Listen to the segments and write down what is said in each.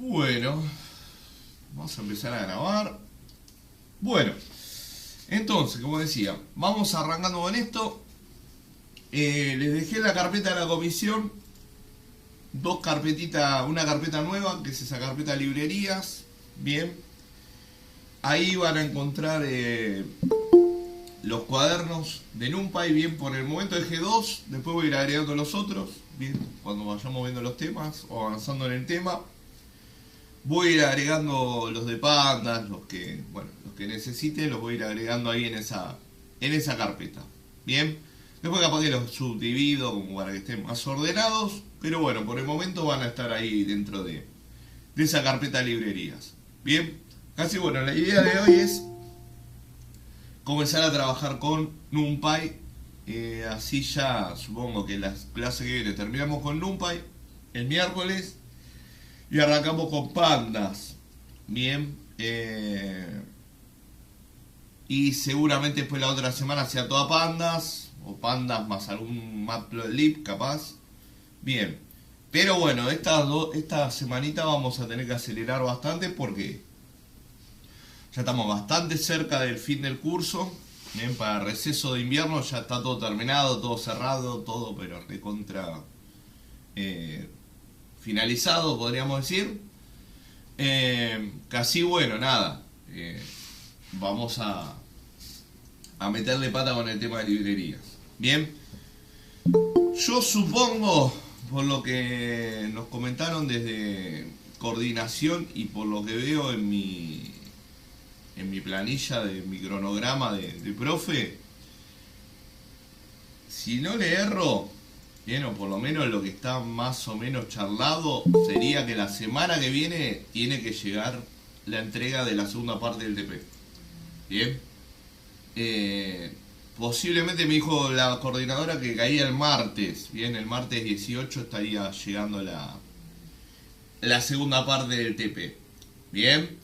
Bueno, vamos a empezar a grabar. Bueno, entonces, como decía, vamos arrancando con esto. Les dejé en la carpeta de la comisión dos carpetitas, una carpeta nueva, que es esa carpeta de librerías. Bien, ahí van a encontrar los cuadernos de NumPy. Bien, por el momento dejé dos, después voy a ir agregando los otros. Bien, cuando vayamos viendo los temas o avanzando en el tema, voy a ir agregando los de Pandas, los que necesite, los voy a ir agregando ahí en esa carpeta. Bien, después capaz que los subdivido como para que estén más ordenados, pero bueno, por el momento van a estar ahí dentro de esa carpeta de librerías. Bien, así bueno, la idea de hoy es comenzar a trabajar con NumPy. Así ya supongo que las clases que viene terminamos con NumPy el miércoles y arrancamos con Pandas. Bien, y seguramente después la otra semana sea toda Pandas o Pandas más algún Matplotlib capaz. Bien, pero bueno, esta semanita vamos a tener que acelerar bastante porque ya estamos bastante cerca del fin del curso. Bien, para el receso de invierno ya está todo terminado, todo cerrado, todo pero recontra finalizado, podríamos decir. Casi bueno, nada. Vamos a meterle pata con el tema de librerías. Bien, yo supongo, por lo que nos comentaron desde coordinación y por lo que veo en mi planilla, de mi cronograma de profe, si no le erro, bien, o por lo menos lo que está más o menos charlado, sería que la semana que viene tiene que llegar la entrega de la segunda parte del TP. Bien, posiblemente me dijo la coordinadora que caía el martes. Bien, el martes 18 estaría llegando la segunda parte del TP. Bien,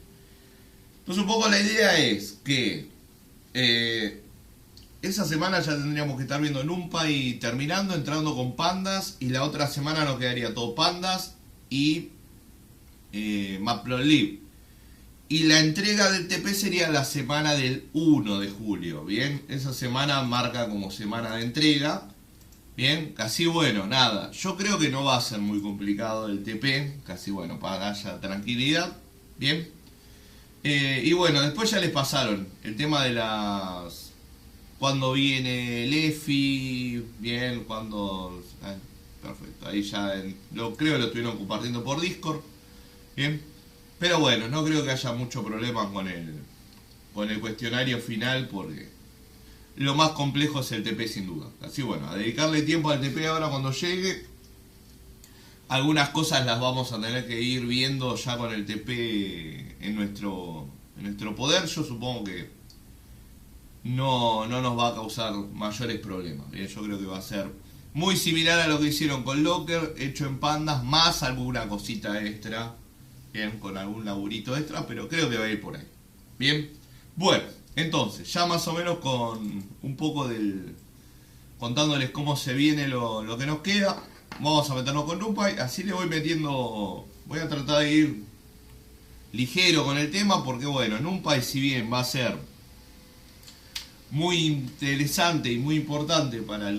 entonces un poco la idea es que esa semana ya tendríamos que estar viendo NumPy terminando, entrando con Pandas, y la otra semana nos quedaría todo Pandas y Matplotlib. Y la entrega del TP sería la semana del 1 de julio. Bien, esa semana marca como semana de entrega. Bien, casi bueno, nada. Yo creo que no va a ser muy complicado el TP, casi bueno, para que haya tranquilidad. Bien. Y bueno, después ya les pasaron el tema de las... cuando viene el EFI, bien, cuando... perfecto, ahí ya creo que lo estuvieron compartiendo por Discord. Bien, pero bueno, no creo que haya mucho problema con el cuestionario final, porque lo más complejo es el TP sin duda. Así bueno, a dedicarle tiempo al TP ahora cuando llegue. Algunas cosas las vamos a tener que ir viendo ya con el TP en nuestro poder. Yo supongo que no nos va a causar mayores problemas. Bien, yo creo que va a ser muy similar a lo que hicieron con Locker, hecho en Pandas, más alguna cosita extra. Bien, con algún laburito extra, pero creo que va a ir por ahí. Bien, bueno, entonces, ya más o menos con un poco contándoles cómo se viene lo que nos queda. Vamos a meternos con NumPy, así le voy metiendo, voy a tratar de ir ligero con el tema, porque bueno, NumPy, si bien va a ser muy interesante y muy importante para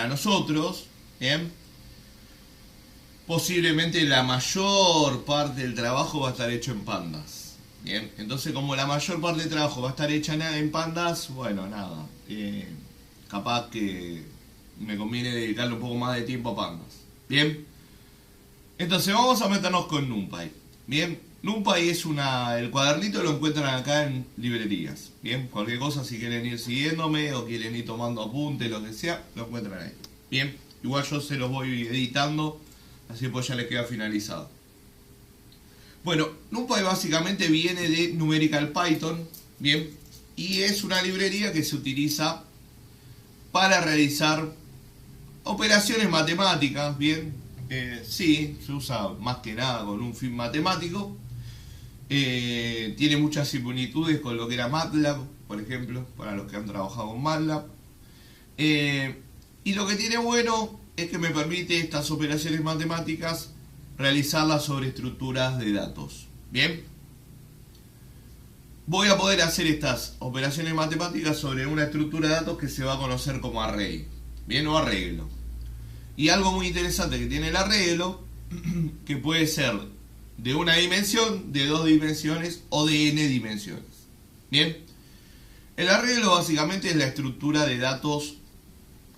nosotros, ¿bien? Posiblemente la mayor parte del trabajo va a estar hecho en Pandas. Bien, entonces como la mayor parte del trabajo va a estar hecha en Pandas, bueno, nada, capaz que me conviene dedicarle un poco más de tiempo a Pandas. Bien, entonces vamos a meternos con NumPy. Bien, NumPy es el cuadernito lo encuentran acá en librerías. Bien, cualquier cosa, si quieren ir siguiéndome o quieren ir tomando apuntes, lo que sea, lo encuentran ahí. Bien, igual yo se los voy editando, así pues ya les queda finalizado. Bueno, NumPy básicamente viene de Numerical Python, bien, y es una librería que se utiliza para realizar operaciones matemáticas, bien. Sí, se usa más que nada con un fin matemático. Tiene muchas similitudes con lo que era MATLAB, por ejemplo, para los que han trabajado con MATLAB. Y lo que tiene bueno es que me permite estas operaciones matemáticas realizarlas sobre estructuras de datos. Bien, voy a poder hacer estas operaciones matemáticas sobre una estructura de datos que se va a conocer como array, bien, o arreglo. Y algo muy interesante que tiene el arreglo, que puede ser de una dimensión, de dos dimensiones o de n dimensiones. Bien, el arreglo básicamente es la estructura de datos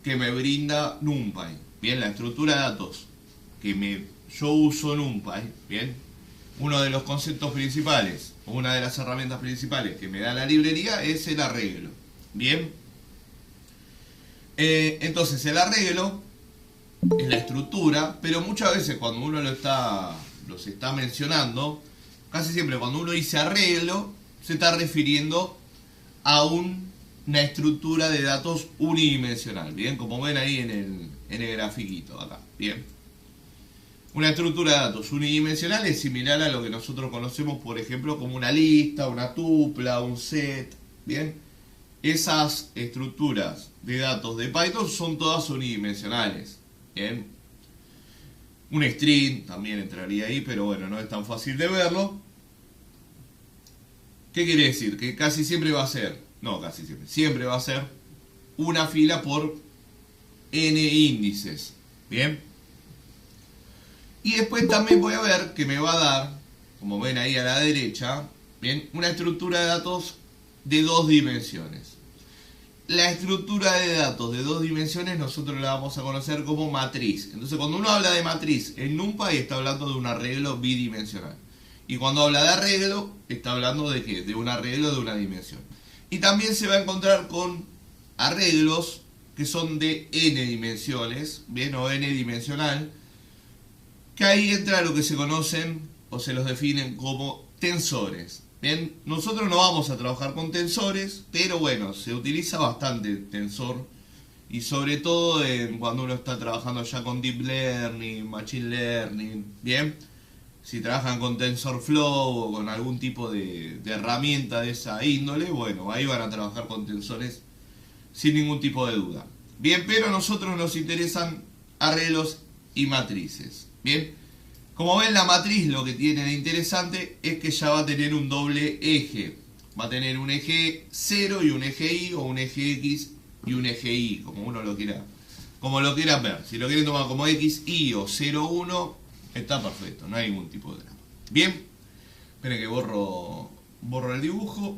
que me brinda NumPy. Bien, la estructura de datos que yo uso NumPy. Bien, uno de los conceptos principales, o una de las herramientas principales que me da la librería es el arreglo. Bien, entonces el arreglo es la estructura, pero muchas veces cuando uno los está mencionando, casi siempre cuando uno dice arreglo, se está refiriendo a una estructura de datos unidimensional, bien, como ven ahí en el grafiquito acá, bien. Una estructura de datos unidimensional es similar a lo que nosotros conocemos, por ejemplo, como una lista, una tupla, un set, bien. Esas estructuras de datos de Python son todas unidimensionales, bien. Un string también entraría ahí, pero bueno, no es tan fácil de verlo. ¿Qué quiere decir? Que casi siempre va a ser, no casi siempre, siempre va a ser una fila por n índices, ¿bien? Y después también voy a ver que me va a dar, como ven ahí a la derecha, ¿bien? Una estructura de datos de dos dimensiones. La estructura de datos de dos dimensiones nosotros la vamos a conocer como matriz. Entonces cuando uno habla de matriz en NumPy está hablando de un arreglo bidimensional. Y cuando habla de arreglo, está hablando de ¿qué? De un arreglo de una dimensión. Y también se va a encontrar con arreglos que son de n dimensiones, bien, o n dimensional, que ahí entra lo que se conocen o se los definen como tensores. Bien, nosotros no vamos a trabajar con tensores, pero bueno, se utiliza bastante tensor. Y sobre todo cuando uno está trabajando ya con Deep Learning, Machine Learning, bien. Si trabajan con TensorFlow o con algún tipo de herramienta de esa índole, bueno, ahí van a trabajar con tensores sin ningún tipo de duda. Bien, pero a nosotros nos interesan arreglos y matrices. Bien, como ven, la matriz lo que tiene de interesante es que ya va a tener un doble eje. Va a tener un eje 0 y un eje Y, o un eje X y un eje Y, como uno lo quiera, como lo quieran ver. Si lo quieren tomar como X, Y o 0, 1, está perfecto, no hay ningún tipo de drama. Bien, esperen que borro el dibujo.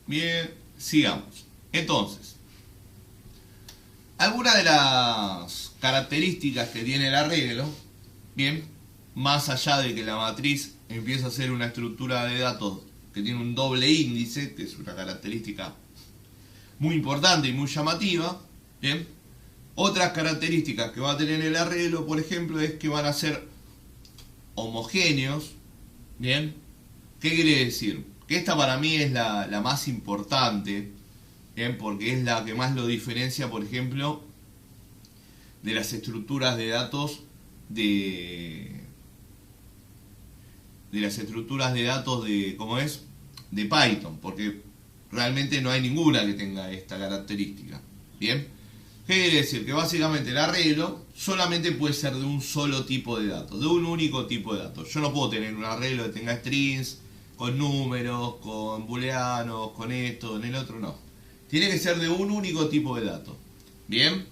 Bien, sigamos. Entonces, algunas de las características que tiene el arreglo, bien, más allá de que la matriz empieza a ser una estructura de datos que tiene un doble índice, que es una característica muy importante y muy llamativa, bien, otras características que va a tener el arreglo, por ejemplo, es que van a ser homogéneos, bien. ¿Qué quiere decir? Que esta para mí es la más importante, bien, porque es la que más lo diferencia, por ejemplo, de las estructuras de datos de ¿cómo es? De Python, porque realmente no hay ninguna que tenga esta característica, bien. ¿Qué quiere decir? Que básicamente el arreglo solamente puede ser de un solo tipo de datos, de un único tipo de datos. Yo no puedo tener un arreglo que tenga strings, con números, con booleanos, con esto, con el otro, no. Tiene que ser de un único tipo de datos. Bien.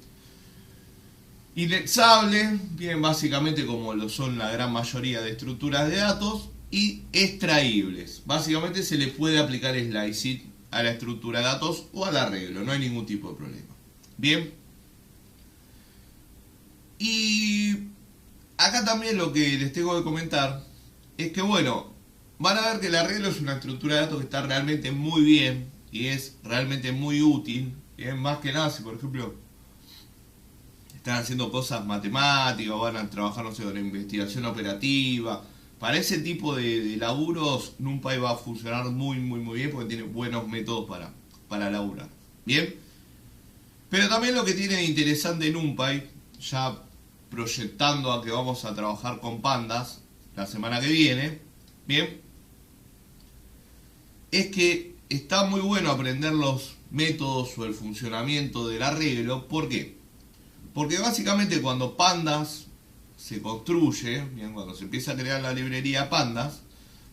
Indexable, bien, básicamente como lo son la gran mayoría de estructuras de datos. Y extraíbles. Básicamente se le puede aplicar slicing a la estructura de datos o al arreglo, no hay ningún tipo de problema. Bien. Y acá también lo que les tengo que comentar es que, bueno, van a ver que el arreglo es una estructura de datos que está realmente muy bien y es realmente muy útil. Bien, más que nada si, por ejemplo, están haciendo cosas matemáticas o van a trabajar, no sé, con investigación operativa. Para ese tipo de laburos, NumPy va a funcionar muy bien porque tiene buenos métodos para laburar. Bien. Pero también lo que tiene de interesante NumPy, ya proyectando a que vamos a trabajar con pandas la semana que viene, bien, es que está muy bueno aprender los métodos o el funcionamiento del arreglo. ¿Por qué? Porque básicamente cuando pandas se construye, bien, cuando se empieza a crear la librería Pandas,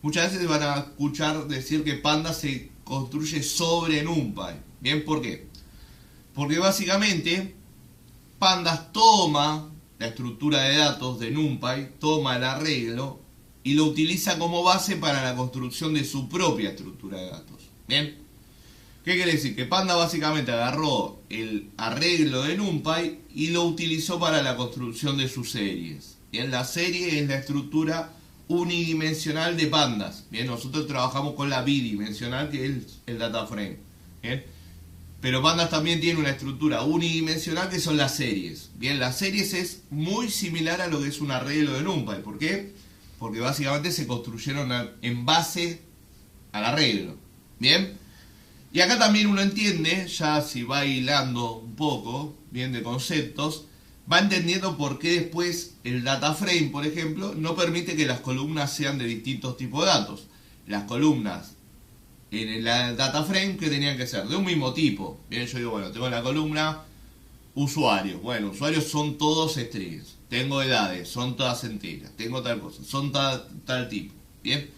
muchas veces van a escuchar decir que Pandas se construye sobre NumPy. Bien, ¿por qué? Porque básicamente Pandas toma la estructura de datos de NumPy, toma el arreglo y lo utiliza como base para la construcción de su propia estructura de datos. Bien, ¿qué quiere decir? Que Panda básicamente agarró el arreglo de NumPy y lo utilizó para la construcción de sus series. Bien, la serie es la estructura unidimensional de Pandas. Bien, nosotros trabajamos con la bidimensional, que es el data frame. Bien, pero Pandas también tiene una estructura unidimensional que son las series. Bien, las series es muy similar a lo que es un arreglo de NumPy. ¿Por qué? Porque básicamente se construyeron en base al arreglo. Bien, y acá también uno entiende, ya si va hilando un poco, bien, de conceptos, va entendiendo por qué después el data frame, por ejemplo, no permite que las columnas sean de distintos tipos de datos. Las columnas en el data frame que tenían que ser de un mismo tipo. Bien, yo digo, bueno, tengo la columna usuarios. Bueno, usuarios son todos estrellas. Tengo edades, son todas enteras. Tengo tal cosa, son tal tipo. Bien,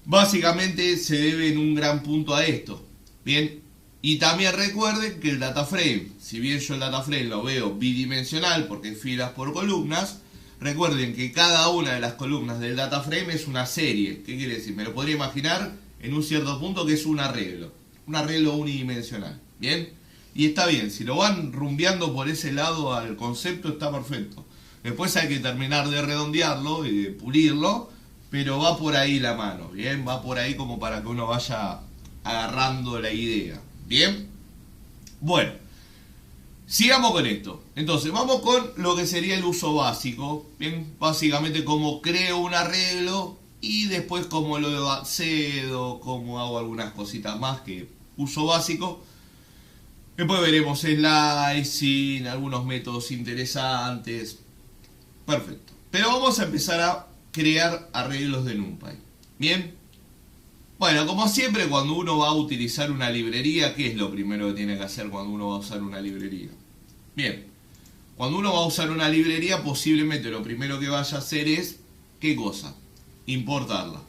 básicamente se debe en un gran punto a esto. Bien, y también recuerden que el data frame, si bien yo el data frame lo veo bidimensional porque hay filas por columnas, recuerden que cada una de las columnas del data frame es una serie. ¿Qué quiere decir? Me lo podría imaginar en un cierto punto que es un arreglo unidimensional. Bien, y está bien, si lo van rumbeando por ese lado al concepto está perfecto. Después hay que terminar de redondearlo y de pulirlo, pero va por ahí la mano, bien, va por ahí como para que uno vaya agarrando la idea. Bien, bueno, sigamos con esto. Entonces vamos con lo que sería el uso básico. Bien, básicamente cómo creo un arreglo y después cómo lo accedo, cómo hago algunas cositas más que uso básico. Después veremos slicing, algunos métodos interesantes. Perfecto, pero vamos a empezar a crear arreglos de NumPy. Bien, bueno, como siempre cuando uno va a utilizar una librería, ¿qué es lo primero que tiene que hacer cuando uno va a usar una librería? Bien, cuando uno va a usar una librería posiblemente lo primero que vaya a hacer es, ¿qué cosa? Importarla.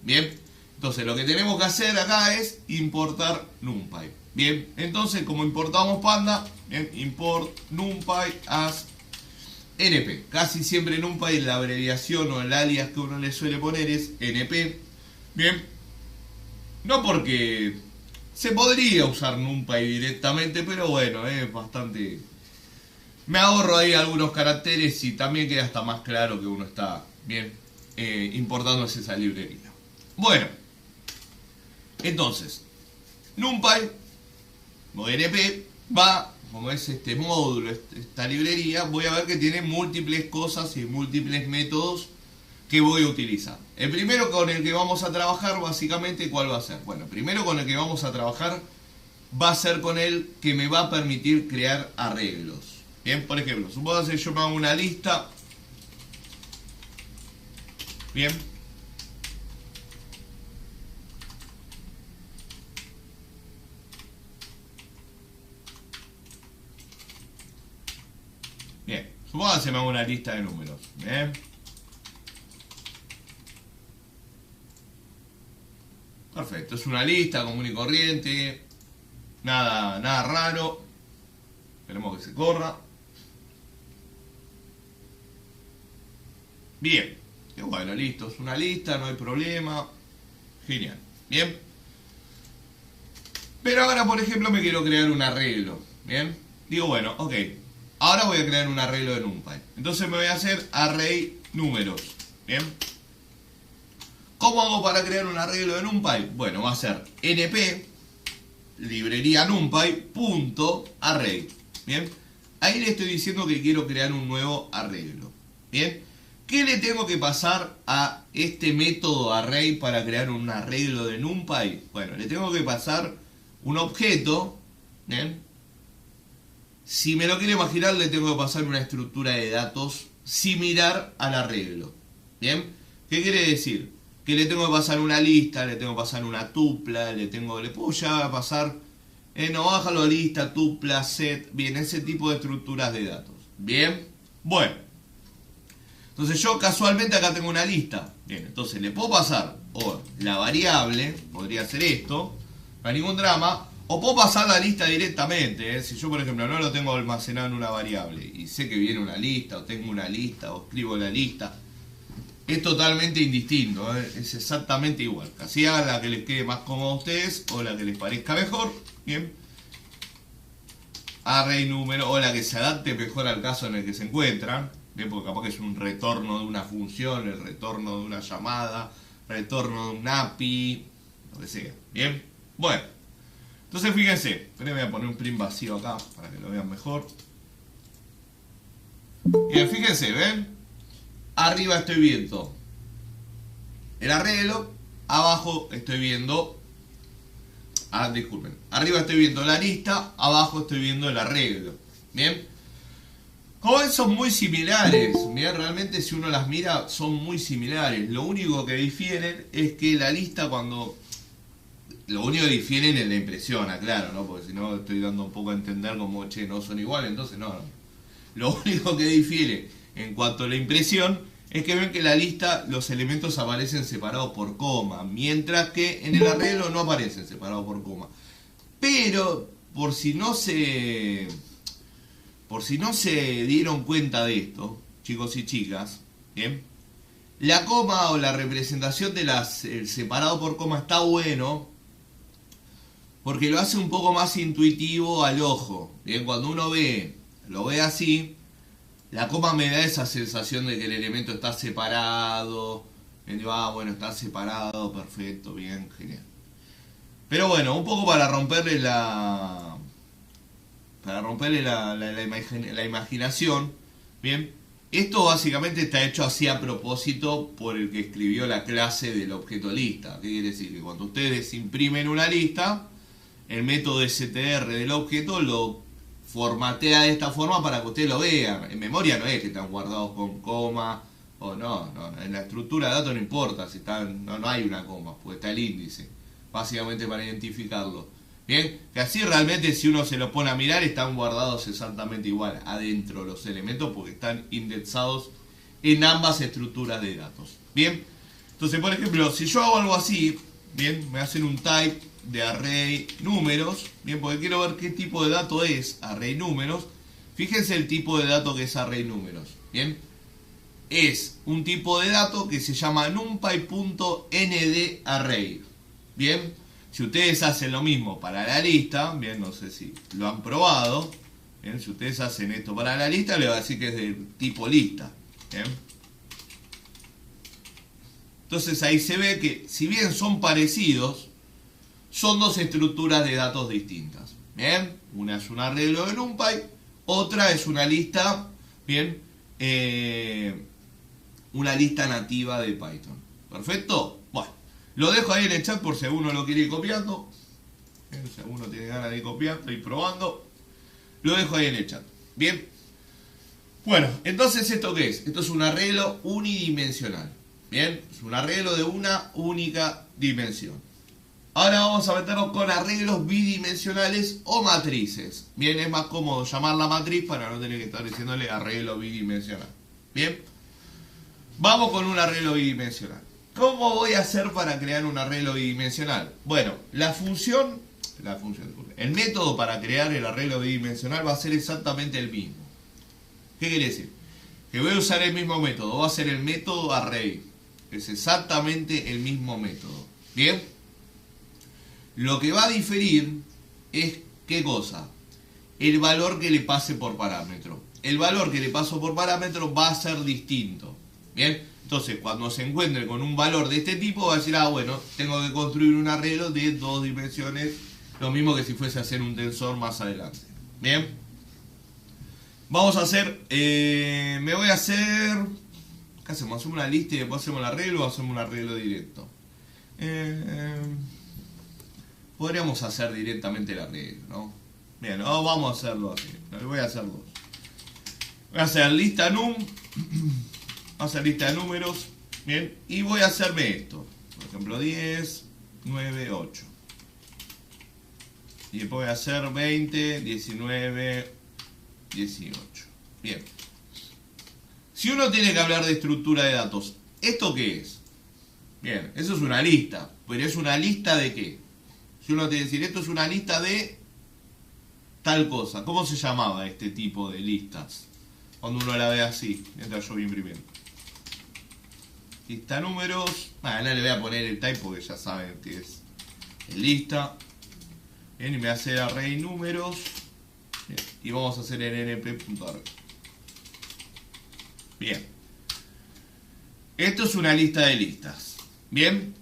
Bien, entonces lo que tenemos que hacer acá es importar NumPy. Bien, entonces como importamos Panda, bien, import NumPy as NP. Casi siempre NumPy la abreviación o el alias que uno le suele poner es NP. Bien, no porque se podría usar NumPy directamente, pero bueno, es bastante... Me ahorro ahí algunos caracteres y también queda hasta más claro que uno está bien importándose esa librería. Bueno, entonces, NumPy o NP va, como es este módulo, esta librería, voy a ver que tiene múltiples cosas y múltiples métodos que voy a utilizar. El primero con el que vamos a trabajar, básicamente, ¿cuál va a ser? Bueno, primero con el que vamos a trabajar va a ser con el que me va a permitir crear arreglos. Bien, por ejemplo, supongamos que yo me hago una lista. Bien. Bien, supongamos que me hago una lista de números. Bien. Perfecto, es una lista común y corriente. Nada raro. Esperemos que se corra. Bien. Y bueno, listo, es una lista, no hay problema. Genial. Bien. Pero ahora, por ejemplo, me quiero crear un arreglo. Bien. Digo, bueno, ok. Ahora voy a crear un arreglo de NumPy. Entonces me voy a hacer array números. Bien. ¿Cómo hago para crear un arreglo de NumPy? Bueno, va a ser np librería NumPy punto array. Bien. Ahí le estoy diciendo que quiero crear un nuevo arreglo. Bien. ¿Qué le tengo que pasar a este método array para crear un arreglo de NumPy? Bueno, le tengo que pasar un objeto. Bien. Si me lo quiero imaginar, le tengo que pasar una estructura de datos similar al arreglo. Bien. ¿Qué quiere decir? Que le tengo que pasar una lista, le tengo que pasar una tupla, le puedo ya pasar, no, bájalo, lista, tupla, set, bien, ese tipo de estructuras de datos. Bien, bueno. Entonces yo casualmente acá tengo una lista. Bien, entonces le puedo pasar o la variable, podría ser esto, no hay ningún drama, o puedo pasar la lista directamente. Si yo por ejemplo no lo tengo almacenado en una variable y sé que viene una lista, o tengo una lista, o escribo la lista, es totalmente indistinto, es exactamente igual. Así hagan la que les quede más cómodo a ustedes o la que les parezca mejor. Bien, array número o la que se adapte mejor al caso en el que se encuentran. Bien, porque capaz que es un retorno de una función, el retorno de una llamada, retorno de un API, lo que sea. Bien, bueno, entonces fíjense, voy a poner un print vacío acá para que lo vean mejor. Bien, fíjense, ¿ven? Arriba estoy viendo el arreglo, abajo estoy viendo, disculpen, arriba estoy viendo la lista, abajo estoy viendo el arreglo. Bien, como ven son muy similares, mirá, realmente si uno las mira son muy similares. Lo único que difieren es que la lista lo único que difieren es la impresión, aclaro, ¿no? Porque si no estoy dando un poco a entender como, che, no son iguales, entonces no. Lo único que difiere en cuanto a la impresión es que ven que la lista los elementos aparecen separados por coma, mientras que en el arreglo no aparecen separados por coma. Pero por si no se dieron cuenta de esto, chicos y chicas, ¿bien? La coma o la representación de el separado por coma está bueno porque lo hace un poco más intuitivo al ojo. Bien, cuando uno lo ve así, la coma me da esa sensación de que el elemento está separado. Bueno, está separado, perfecto, bien, genial. Pero bueno, un poco para romperle la imaginación, bien. Esto básicamente está hecho así a propósito por el que escribió la clase del objeto lista. ¿Qué quiere decir? Que cuando ustedes imprimen una lista, el método str del objeto lo formatea de esta forma para que ustedes lo vean. En memoria no es que están guardados con coma o no. En la estructura de datos no importa si están, no hay una coma, porque está el índice, básicamente para identificarlo. Bien, que así realmente si uno se lo pone a mirar están guardados exactamente igual adentro los elementos porque están indexados en ambas estructuras de datos. Bien, entonces por ejemplo si yo hago algo así, bien, me hacen un type de array números, bien, porque quiero ver qué tipo de dato es array números. Fíjense el tipo de dato que es array números, bien, es un tipo de dato que se llama numpy.ndarray. Bien, si ustedes hacen lo mismo para la lista, bien, no sé si lo han probado, bien, si ustedes hacen esto para la lista, le va a decir que es de tipo lista, bien. Entonces ahí se ve que si bien son parecidos, son dos estructuras de datos distintas. Bien, una es un arreglo de NumPy, otra es una lista, bien, una lista nativa de Python. ¿Perfecto? Bueno, lo dejo ahí en el chat por si alguno lo quiere ir copiando. Bien, si alguno tiene ganas de copiar, estoy probando. Lo dejo ahí en el chat. Bien. Bueno, entonces ¿esto qué es? Esto es un arreglo unidimensional. Bien, es un arreglo de una única dimensión. Ahora vamos a meternos con arreglos bidimensionales o matrices. Bien, es más cómodo llamarla matriz para no tener que estar diciéndole arreglo bidimensional. Bien, vamos con un arreglo bidimensional. ¿Cómo voy a hacer para crear un arreglo bidimensional? Bueno, el método para crear el arreglo bidimensional va a ser exactamente el mismo. ¿Qué quiere decir? Que voy a usar el mismo método, va a ser el método array. Es exactamente el mismo método. Bien. Lo que va a diferir es, ¿qué cosa? El valor que le pase por parámetro. El valor que le paso por parámetro va a ser distinto. Bien, entonces cuando se encuentre con un valor de este tipo va a decir, bueno, tengo que construir un arreglo de 2 dimensiones, lo mismo que si fuese a hacer un tensor más adelante. Bien, vamos a hacer, ¿qué hacemos? ¿Hacemos una lista y después hacemos el arreglo o hacemos un arreglo directo? Podríamos hacer directamente el arreglo, ¿no? Bien, vamos a hacerlo así. Voy a hacer dos. Voy a hacer lista num. Voy a hacer lista de números. Bien, y voy a hacerme esto. Por ejemplo, 10, 9, 8. Y después voy a hacer 20, 19, 18. Bien. Si Si uno tiene que hablar de estructura de datos, ¿esto qué es? Bien, eso es una lista, pero ¿es una lista de qué? Si uno tiene que decir, esto es una lista de tal cosa. ¿Cómo se llamaba este tipo de listas? Cuando uno la ve así, mientras yo voy imprimiendo. Lista números. No le voy a poner el type porque ya saben que es lista. Bien, y me hace array números. Bien, y vamos a hacer el np.array. Bien. Esto es una lista de listas. Bien.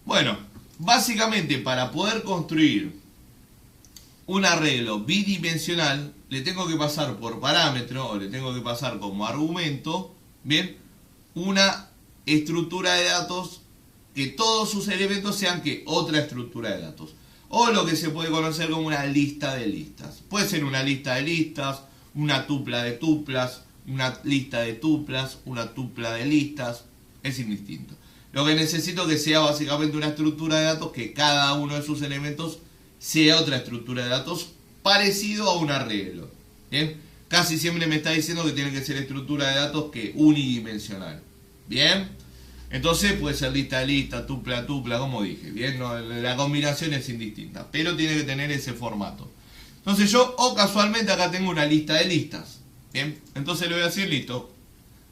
Bueno, básicamente para poder construir un arreglo bidimensional, le tengo que pasar por parámetro, o le tengo que pasar como argumento, bien, una estructura de datos que todos sus elementos sean que otra estructura de datos. O lo que se puede conocer como una lista de listas. Puede ser una lista de listas, una tupla de tuplas, una lista de tuplas, una tupla de listas, es indistinto. Lo que necesito que sea básicamente una estructura de datos que cada uno de sus elementos sea otra estructura de datos parecido a un arreglo. ¿Bien? Casi siempre me está diciendo que tiene que ser estructura de datos que unidimensional. ¿Bien? Entonces puede ser lista de lista, tupla, tupla, como dije. ¿Bien? No, la combinación es indistinta, pero tiene que tener ese formato. Entonces yo, casualmente acá tengo una lista de listas. ¿Bien? Entonces le voy a decir, listo,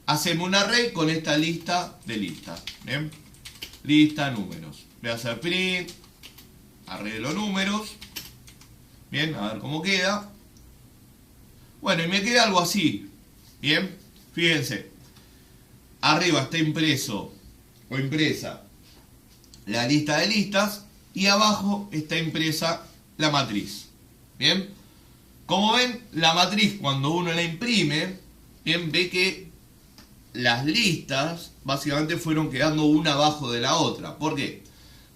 hacemos un array con esta lista de listas. ¿Bien? Lista, números. Voy a hacer print, arreglo números. Bien, a ver cómo queda. Bueno, y me queda algo así. Bien, fíjense. Arriba está impreso o impresa la lista de listas y abajo está impresa la matriz. Bien, como ven, la matriz cuando uno la imprime, bien, ve que las listas básicamente fueron quedando una abajo de la otra. ¿Por qué?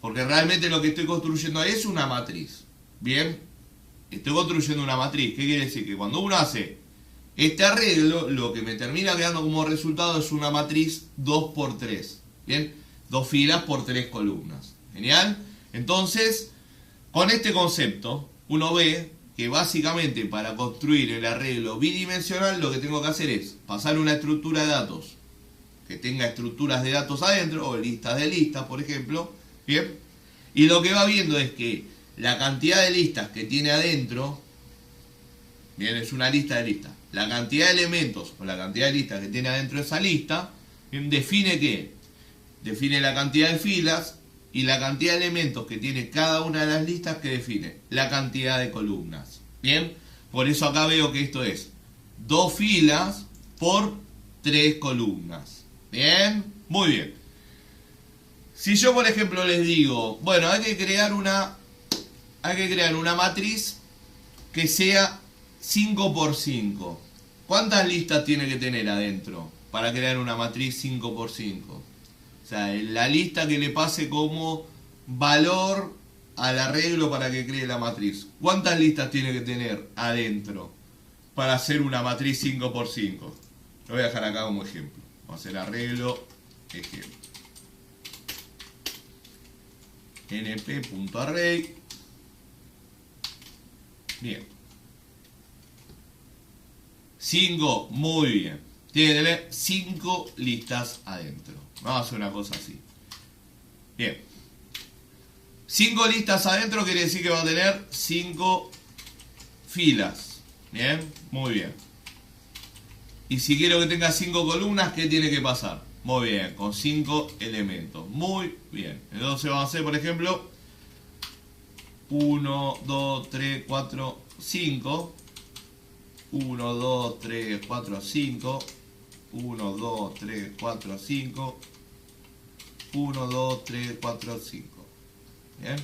Porque realmente lo que estoy construyendo ahí es una matriz. Bien, estoy construyendo una matriz. ¿Qué quiere decir? Que cuando uno hace este arreglo, lo que me termina quedando como resultado es una matriz 2×3. Bien, 2 filas por 3 columnas. Genial. Entonces, con este concepto, uno ve que básicamente para construir el arreglo bidimensional lo que tengo que hacer es pasar una estructura de datos que tenga estructuras de datos adentro, o listas de listas, por ejemplo. Bien, y lo que va viendo es que la cantidad de listas que tiene adentro, bien, es una lista de listas. La cantidad de elementos o la cantidad de listas que tiene adentro de esa lista, bien, define ¿qué? Define la cantidad de filas, y la cantidad de elementos que tiene cada una de las listas que define la cantidad de columnas. Bien, por eso acá veo que esto es 2 filas por 3 columnas. Bien, muy bien. Si yo, por ejemplo, les digo, bueno, hay que crear una matriz que sea 5×5. ¿Cuántas listas tiene que tener adentro para crear una matriz 5×5? O sea, la lista que le pase como valor al arreglo para que cree la matriz. ¿Cuántas listas tiene que tener adentro para hacer una matriz 5×5? Lo voy a dejar acá como ejemplo. Vamos a hacer arreglo, ejemplo. np.array. Bien. 5, muy bien. Tiene que tener 5 listas adentro. Vamos a hacer una cosa así. Bien. 5 listas adentro quiere decir que va a tener 5 filas. Bien, muy bien. Y si quiero que tenga 5 columnas, ¿qué tiene que pasar? Muy bien, con 5 elementos. Muy bien. Entonces vamos a hacer, por ejemplo, 1, 2, 3, 4, 5. 1, 2, 3, 4, 5. 1, 2, 3, 4, 5. 1, 2, 3, 4, 5. Bien.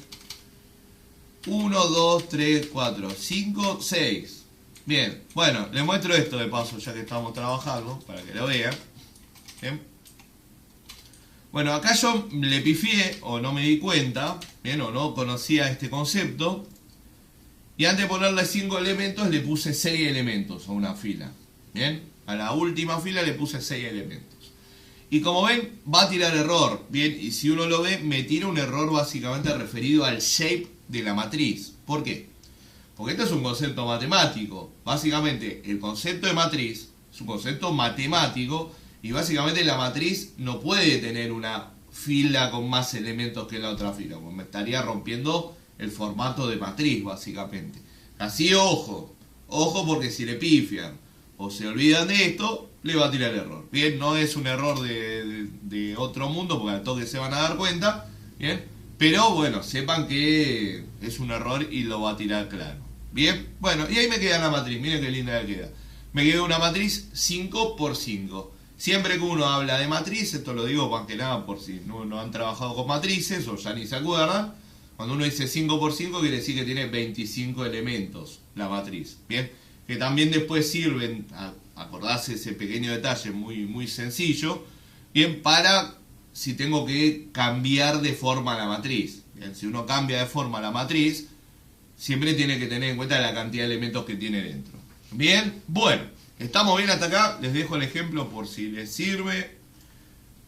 1, 2, 3, 4, 5, 6. Bien. Bueno, les muestro esto de paso ya que estamos trabajando, para que lo vean. Bien. Bueno, acá yo le pifié o no me di cuenta, bien, o no conocía este concepto. Y antes de ponerle 5 elementos le puse 6 elementos a una fila. Bien, a la última fila le puse 6 elementos. Y como ven, va a tirar error. Bien, y si uno lo ve, me tira un error básicamente referido al shape de la matriz. ¿Por qué? Porque esto es un concepto matemático. Básicamente, el concepto de matriz es un concepto matemático Y básicamente la matriz no puede tener una fila con más elementos que la otra fila, porque me estaría rompiendo el formato de matriz básicamente. Así ojo porque si le pifian o se olvidan de esto, le va a tirar error. Bien, no es un error de otro mundo, porque al toque se van a dar cuenta, bien, pero bueno, sepan que es un error y lo va a tirar claro. Bien, bueno, y ahí me queda la matriz, miren qué linda que queda. Me queda una matriz 5 por 5. Siempre que uno habla de matriz, esto lo digo más que nada por si no han trabajado con matrices o ya ni se acuerdan, cuando uno dice 5 por 5 quiere decir que tiene 25 elementos la matriz. Bien, que también después sirven, a acordarse ese pequeño detalle muy sencillo, bien, para si tengo que cambiar de forma la matriz. Bien, si uno cambia de forma la matriz, siempre tiene que tener en cuenta la cantidad de elementos que tiene dentro. Bien, bueno, estamos bien hasta acá. Les dejo el ejemplo por si les sirve.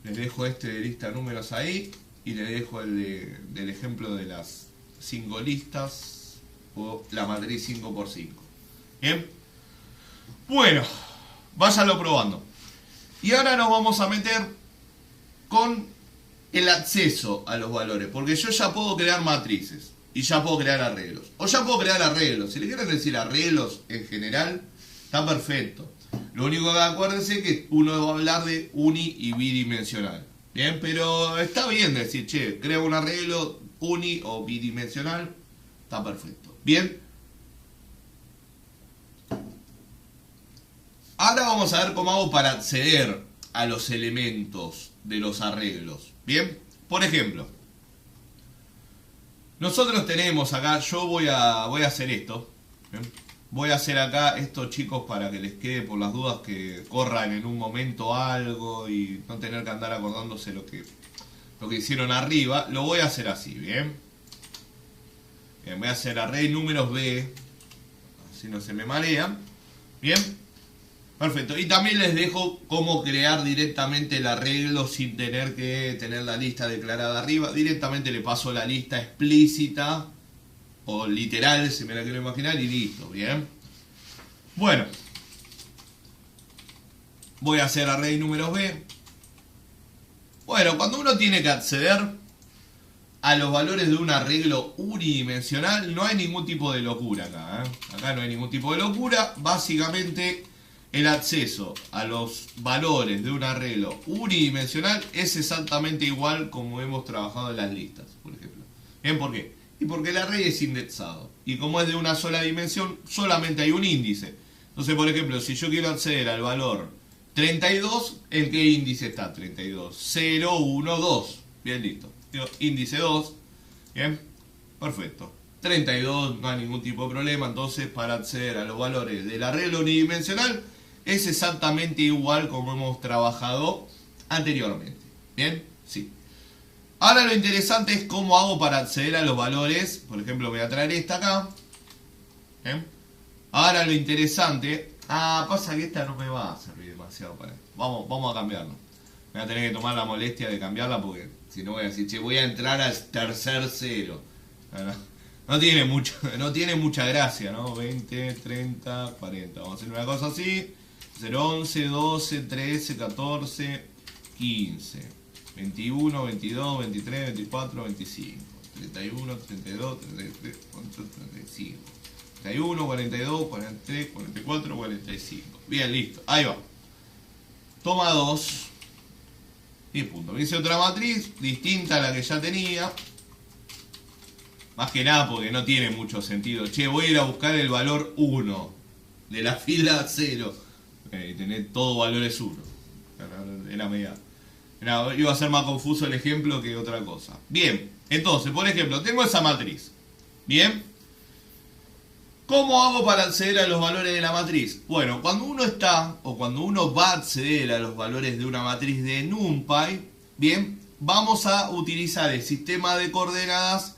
Les dejo este de lista de números ahí. Y les dejo el del ejemplo de las 5 listas o la matriz 5 por 5. Bien, bueno, váyanlo probando. Y ahora nos vamos a meter con el acceso a los valores, porque yo ya puedo crear matrices y ya puedo crear arreglos, o ya puedo crear arreglos. Si le quieren decir arreglos en general, está perfecto. Lo único que acuérdense que uno va a hablar de uni y bidimensional. Bien, pero está bien decir, che, creo un arreglo uni o bidimensional, está perfecto. Bien, ahora vamos a ver cómo hago para acceder a los elementos de los arreglos. Bien, por ejemplo, nosotros tenemos acá, yo voy a hacer esto. Bien, voy a hacer acá estos chicos para que les quede por las dudas que corran en un momento algo y no tener que andar acordándose lo que hicieron arriba. Lo voy a hacer así, bien. Bien, voy a hacer array números B, así no se me marean. Bien, perfecto. Y también les dejo cómo crear directamente el arreglo sin tener que tener la lista declarada arriba. Directamente le paso la lista explícita o literal, si me la quiero imaginar, y listo, bien. Bueno, voy a hacer array números B. Bueno, cuando uno tiene que acceder a los valores de un arreglo unidimensional, no hay ningún tipo de locura acá, ¿eh? Acá no hay ningún tipo de locura. Básicamente, el acceso a los valores de un arreglo unidimensional es exactamente igual como hemos trabajado en las listas, por ejemplo. ¿Bien? ¿Por qué? Y porque el array es indexado. Y como es de una sola dimensión, solamente hay un índice. Entonces, por ejemplo, si yo quiero acceder al valor 32, ¿en qué índice está 32? 0, 1, 2. Bien, listo. Índice 2. Bien, perfecto. 32, no hay ningún tipo de problema. Entonces, para acceder a los valores del arreglo unidimensional, es exactamente igual como hemos trabajado anteriormente. Bien, sí. Ahora lo interesante es cómo hago para acceder a los valores. Por ejemplo, voy a traer esta acá. ¿Bien? Ahora lo interesante... pasa que esta no me va a servir demasiado para esto. Vamos a cambiarlo. Voy a tener que tomar la molestia de cambiarla porque si no voy a decir, che, voy a entrar al tercer cero. No tiene mucha gracia, ¿no? 20, 30, 40. Vamos a hacer una cosa así. 0, 11, 12, 13, 14, 15. 21, 22, 23, 24, 25, 31, 32, 33, 34, 35, 31, 42, 43, 44, 45. Bien, listo. Ahí va. Toma 2. Y punto. Me hice otra matriz distinta a la que ya tenía. Más que nada porque no tiene mucho sentido. Che, voy a ir a buscar el valor 1 de la fila 0. Y tener todo valores 1. Era media... iba a ser más confuso el ejemplo que otra cosa. Bien, entonces, por ejemplo, tengo esa matriz. Bien. ¿Cómo hago para acceder a los valores de la matriz? Bueno, cuando uno está, o cuando uno va a acceder a los valores de una matriz de NumPy, bien, vamos a utilizar el sistema de coordenadas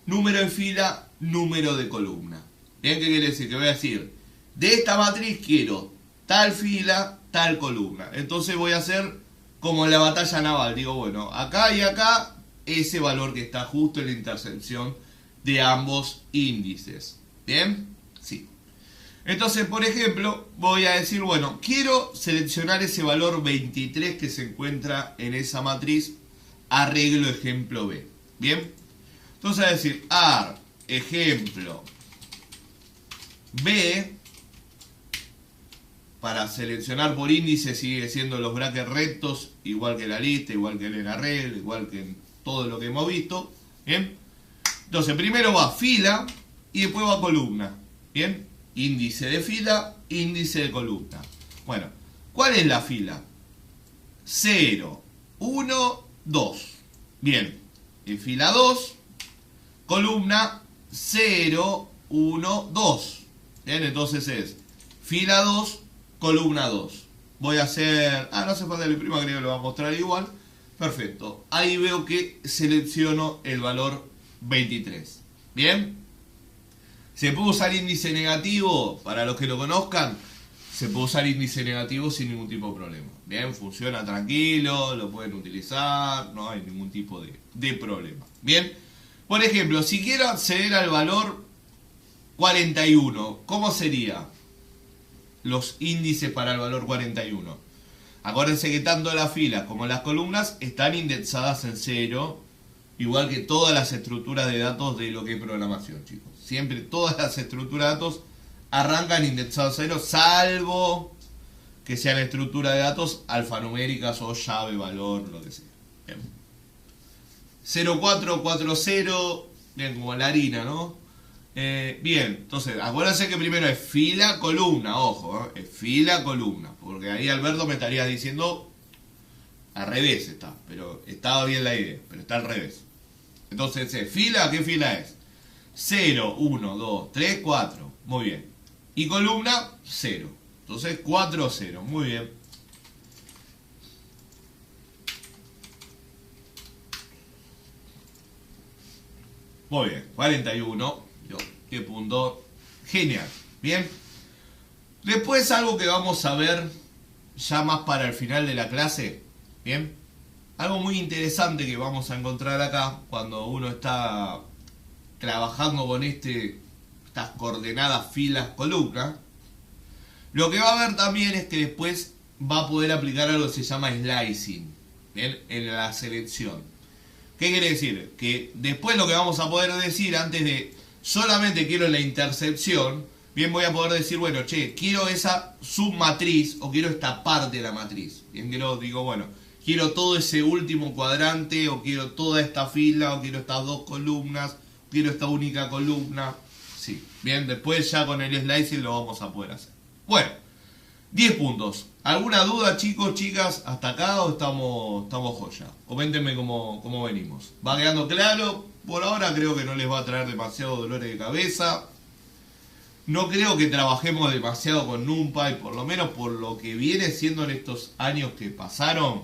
número de fila, número de columna. Bien, ¿qué quiere decir? Que voy a decir, de esta matriz quiero tal fila, tal columna. Entonces voy a hacer como en la batalla naval. Digo, bueno, acá y acá, ese valor que está justo en la intersección de ambos índices. ¿Bien? Sí. Entonces, por ejemplo, voy a decir, bueno, quiero seleccionar ese valor 23 que se encuentra en esa matriz, arreglo ejemplo B. ¿Bien? Entonces, voy a decir, AR, ejemplo B, para seleccionar por índice sigue siendo los brackets rectos, igual que la lista, igual que en el arreglo, igual que en todo lo que hemos visto. ¿Bien? Entonces, primero va fila y después va columna. ¿Bien? Índice de fila, índice de columna. Bueno, ¿cuál es la fila? 0, 1, 2. Bien, en fila 2, columna 0, 1, 2. Bien, entonces es fila 2, columna 2. Voy a hacer... no hace falta el prima, creo que lo va a mostrar igual. Perfecto. Ahí veo que selecciono el valor 23. Bien. ¿Se puede usar índice negativo? Para los que lo conozcan, se puede usar índice negativo sin ningún tipo de problema. Bien, funciona tranquilo, lo pueden utilizar, no hay ningún tipo de problema. Bien, por ejemplo, si quiero acceder al valor 41, ¿cómo sería los índices para el valor 41? Acuérdense que tanto las filas como las columnas están indexadas en 0, igual que todas las estructuras de datos de lo que es programación, chicos. Siempre todas las estructuras de datos arrancan indexados 0, salvo que sean estructuras de datos alfanuméricas o llave, valor, lo que sea. Bien. 0440, bien, como la harina, ¿no? Bien, entonces, acuérdense que primero es fila, columna, ojo, es fila, columna, porque ahí Alberto me estaría diciendo al revés está, pero estaba bien la idea, pero está al revés. Entonces, fila, ¿qué fila es? 0, 1, 2, 3, 4, muy bien. Y columna, 0. Entonces, 4, 0, muy bien. Muy bien, 41. ¿Qué punto? Genial. Bien. Después algo que vamos a ver ya más para el final de la clase. Bien. Algo muy interesante que vamos a encontrar acá cuando uno está trabajando con estas coordenadas, filas, columnas. Lo que va a ver también es que después va a poder aplicar algo que se llama slicing. Bien, en la selección. ¿Qué quiere decir? Que después lo que vamos a poder decir antes de solamente quiero la intercepción, bien, voy a poder decir, bueno, che, quiero esa submatriz o quiero esta parte de la matriz. Bien, digo, bueno, quiero todo ese último cuadrante o quiero toda esta fila o quiero estas dos columnas, quiero esta única columna. Sí, bien, después ya con el slicing lo vamos a poder hacer. Bueno, 10 puntos. ¿Alguna duda, chicos, chicas, hasta acá o estamos joya? Coméntenme cómo venimos. ¿Va quedando claro? Por ahora creo que no les va a traer demasiado dolores de cabeza. No creo que trabajemos demasiado con NumPy, por lo menos por lo que viene siendo en estos años que pasaron.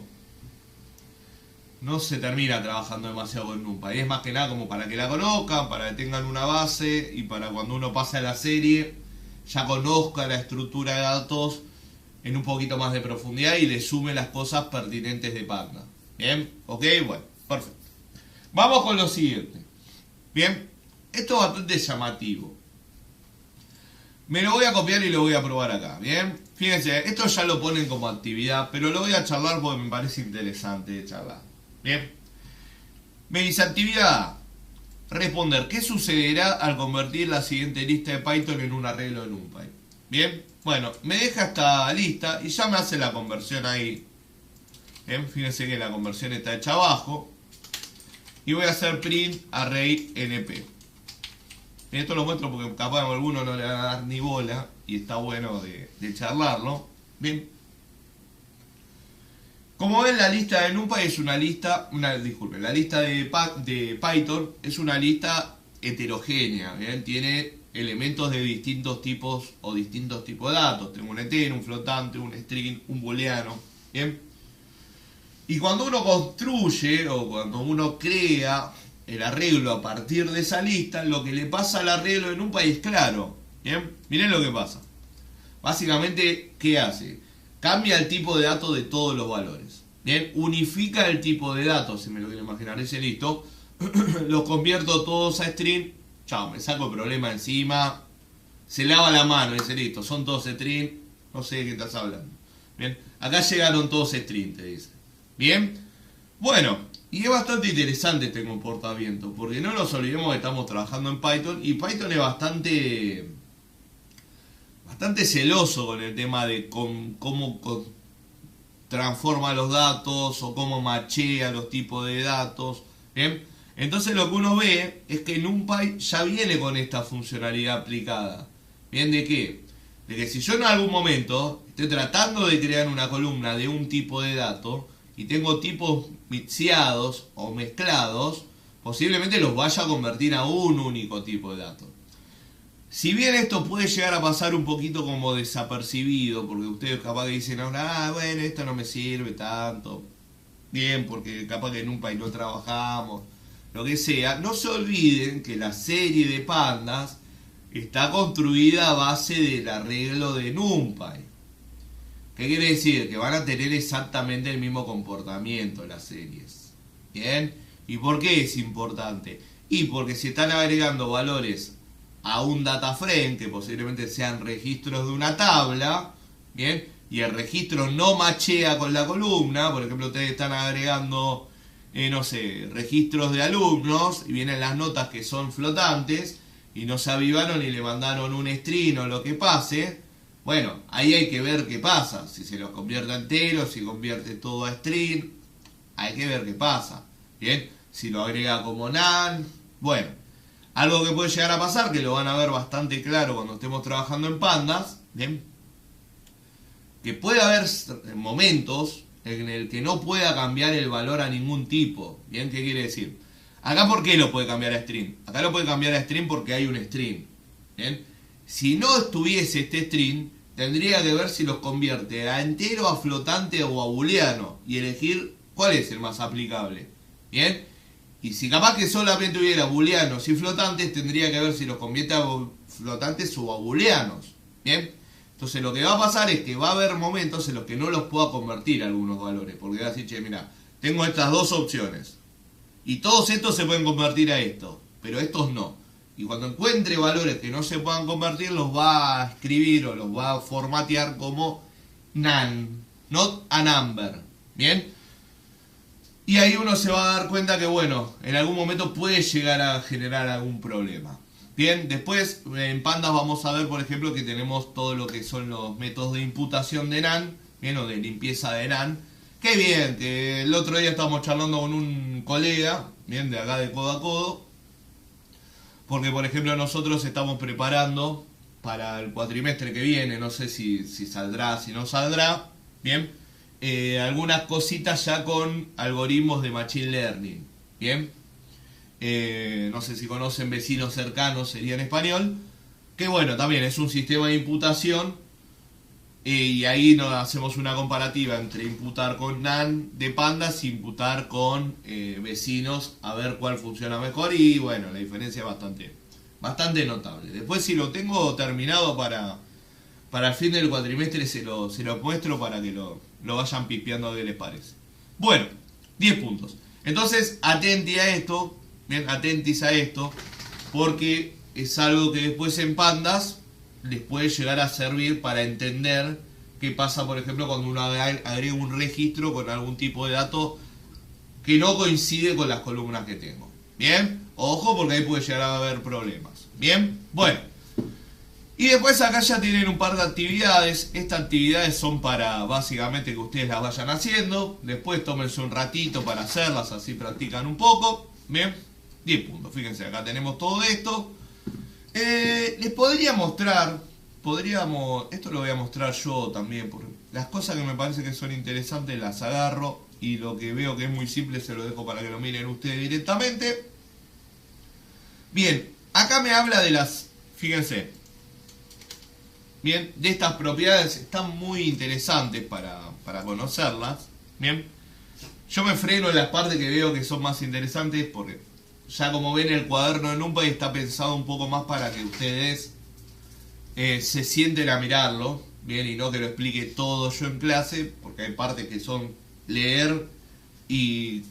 No se termina trabajando demasiado con NumPy. Es más que nada como para que la conozcan, para que tengan una base y para cuando uno pase a la serie ya conozca la estructura de datos en un poquito más de profundidad y le sume las cosas pertinentes de Panda. Bien, ok, bueno, perfecto. Vamos con lo siguiente. Bien, esto es bastante llamativo. Me lo voy a copiar y lo voy a probar acá. Bien, fíjense, esto ya lo ponen como actividad, pero lo voy a charlar porque me parece interesante de charlar. Bien, me dice actividad A. Responder, ¿qué sucederá al convertir la siguiente lista de Python en un arreglo de NumPy? Bien, bueno, me deja esta lista y ya me hace la conversión ahí. Bien, fíjense que la conversión está hecha abajo. Y voy a hacer print array np. Esto lo muestro porque capaz a alguno no le van a dar ni bola y está bueno de charlarlo. Bien. Como ven, la lista de NumPy es una lista, la lista de Python es una lista heterogénea, ¿bien? Tiene elementos de distintos tipos o distintos tipos de datos. Tengo un entero, un flotante, un string, un booleano, ¿bien? Y cuando uno construye o cuando uno crea el arreglo a partir de esa lista, lo que le pasa al arreglo de NumPy es claro, ¿bien? Miren lo que pasa. Básicamente, ¿qué hace? Cambia el tipo de datos de todos los valores. Bien, unifica el tipo de datos, si me lo quiero imaginar, ese listo. Los convierto todos a string. Chao, me saco el problema encima. se lava la mano y dice, listo, son todos string, no sé de qué estás hablando. Bien, acá llegaron todos string, te dice. Bien, bueno, y es bastante interesante este comportamiento, porque no nos olvidemos que estamos trabajando en Python, y Python es bastante celoso con el tema de cómo transforma los datos o cómo machea los tipos de datos. ¿Bien? Entonces lo que uno ve es que NumPy ya viene con esta funcionalidad aplicada. ¿Bien? ¿De qué? De que si yo en algún momento estoy tratando de crear una columna de un tipo de dato y tengo tipos mixeados o mezclados, posiblemente los vaya a convertir a un único tipo de dato. Si bien esto puede llegar a pasar un poquito como desapercibido, porque ustedes capaz que dicen ahora, bueno, esto no me sirve tanto, bien, porque capaz que en NumPy no trabajamos, lo que sea, no se olviden que la serie de pandas está construida a base del arreglo de NumPy. ¿Qué quiere decir? Que van a tener exactamente el mismo comportamiento las series. ¿Bien? ¿Y por qué es importante? Y porque si están agregando valores a un data frame, que posiblemente sean registros de una tabla, ¿bien? Y el registro no machea con la columna, por ejemplo, ustedes están agregando, no sé, registros de alumnos, y vienen las notas que son flotantes, y no se avivaron y le mandaron un string o lo que pase. Bueno, ahí hay que ver qué pasa, si se los convierte a enteros, si convierte todo a string, hay que ver qué pasa, ¿bien? Si lo agrega como NaN, bueno, algo que puede llegar a pasar, que lo van a ver bastante claro cuando estemos trabajando en pandas, ¿bien? Que puede haber momentos en el que no pueda cambiar el valor a ningún tipo, ¿bien? ¿Qué quiere decir? Acá, ¿por qué lo puede cambiar a string? Acá lo puede cambiar a string porque hay un string, ¿bien? Si no estuviese este string, tendría que ver si los convierte a entero, a flotante o a booleano y elegir cuál es el más aplicable, ¿bien? Y si capaz que solamente hubiera booleanos y flotantes, tendría que ver si los convierte a flotantes o a booleanos, ¿bien? Entonces lo que va a pasar es que va a haber momentos en los que no los pueda convertir a algunos valores, porque va a decir, che, mira, tengo estas dos opciones, y todos estos se pueden convertir a esto, pero estos no. Y cuando encuentre valores que no se puedan convertir, los va a escribir o los va a formatear como NaN, not a number, ¿bien? Y ahí uno se va a dar cuenta que, bueno, en algún momento puede llegar a generar algún problema. Bien, después en pandas vamos a ver, por ejemplo, que tenemos todo lo que son los métodos de imputación de NaN, bien, o de limpieza de NaN. Qué bien, que el otro día estábamos charlando con un colega, bien, de acá de Codo a Codo, porque, por ejemplo, nosotros estamos preparando para el cuatrimestre que viene, no sé si saldrá, si no saldrá, bien, algunas cositas ya con algoritmos de Machine Learning, bien. No sé si conocen vecinos cercanos, sería en español, que bueno, también es un sistema de imputación, y ahí nos hacemos una comparativa entre imputar con NaN de pandas y imputar con vecinos, a ver cuál funciona mejor, y bueno, la diferencia es bastante notable. Después, si lo tengo terminado para el fin del cuatrimestre, se lo muestro para que lo vayan pispeando a qué les parece. Bueno, 10 puntos. Entonces, atentis a esto, porque es algo que después en pandas les puede llegar a servir para entender qué pasa, por ejemplo, cuando uno agrega un registro con algún tipo de dato que no coincide con las columnas que tengo. ¿Bien? Ojo, porque ahí puede llegar a haber problemas. ¿Bien? Bueno. Y después acá ya tienen un par de actividades. Estas actividades son para básicamente que ustedes las vayan haciendo. Después tómense un ratito para hacerlas, así practican un poco. Bien, 10 puntos. Fíjense, acá tenemos todo esto. Les podría mostrar, esto lo voy a mostrar yo también, porque las cosas que me parece que son interesantes las agarro, y lo que veo que es muy simple se lo dejo para que lo miren ustedes directamente. Bien, acá me habla de fíjense, bien, de estas propiedades, están muy interesantes para conocerlas. Bien, yo me freno en las partes que veo que son más interesantes, porque ya como ven el cuaderno de NumPy está pensado un poco más para que ustedes se sienten a mirarlo, bien, y no que lo explique todo yo en clase, porque hay partes que son leer y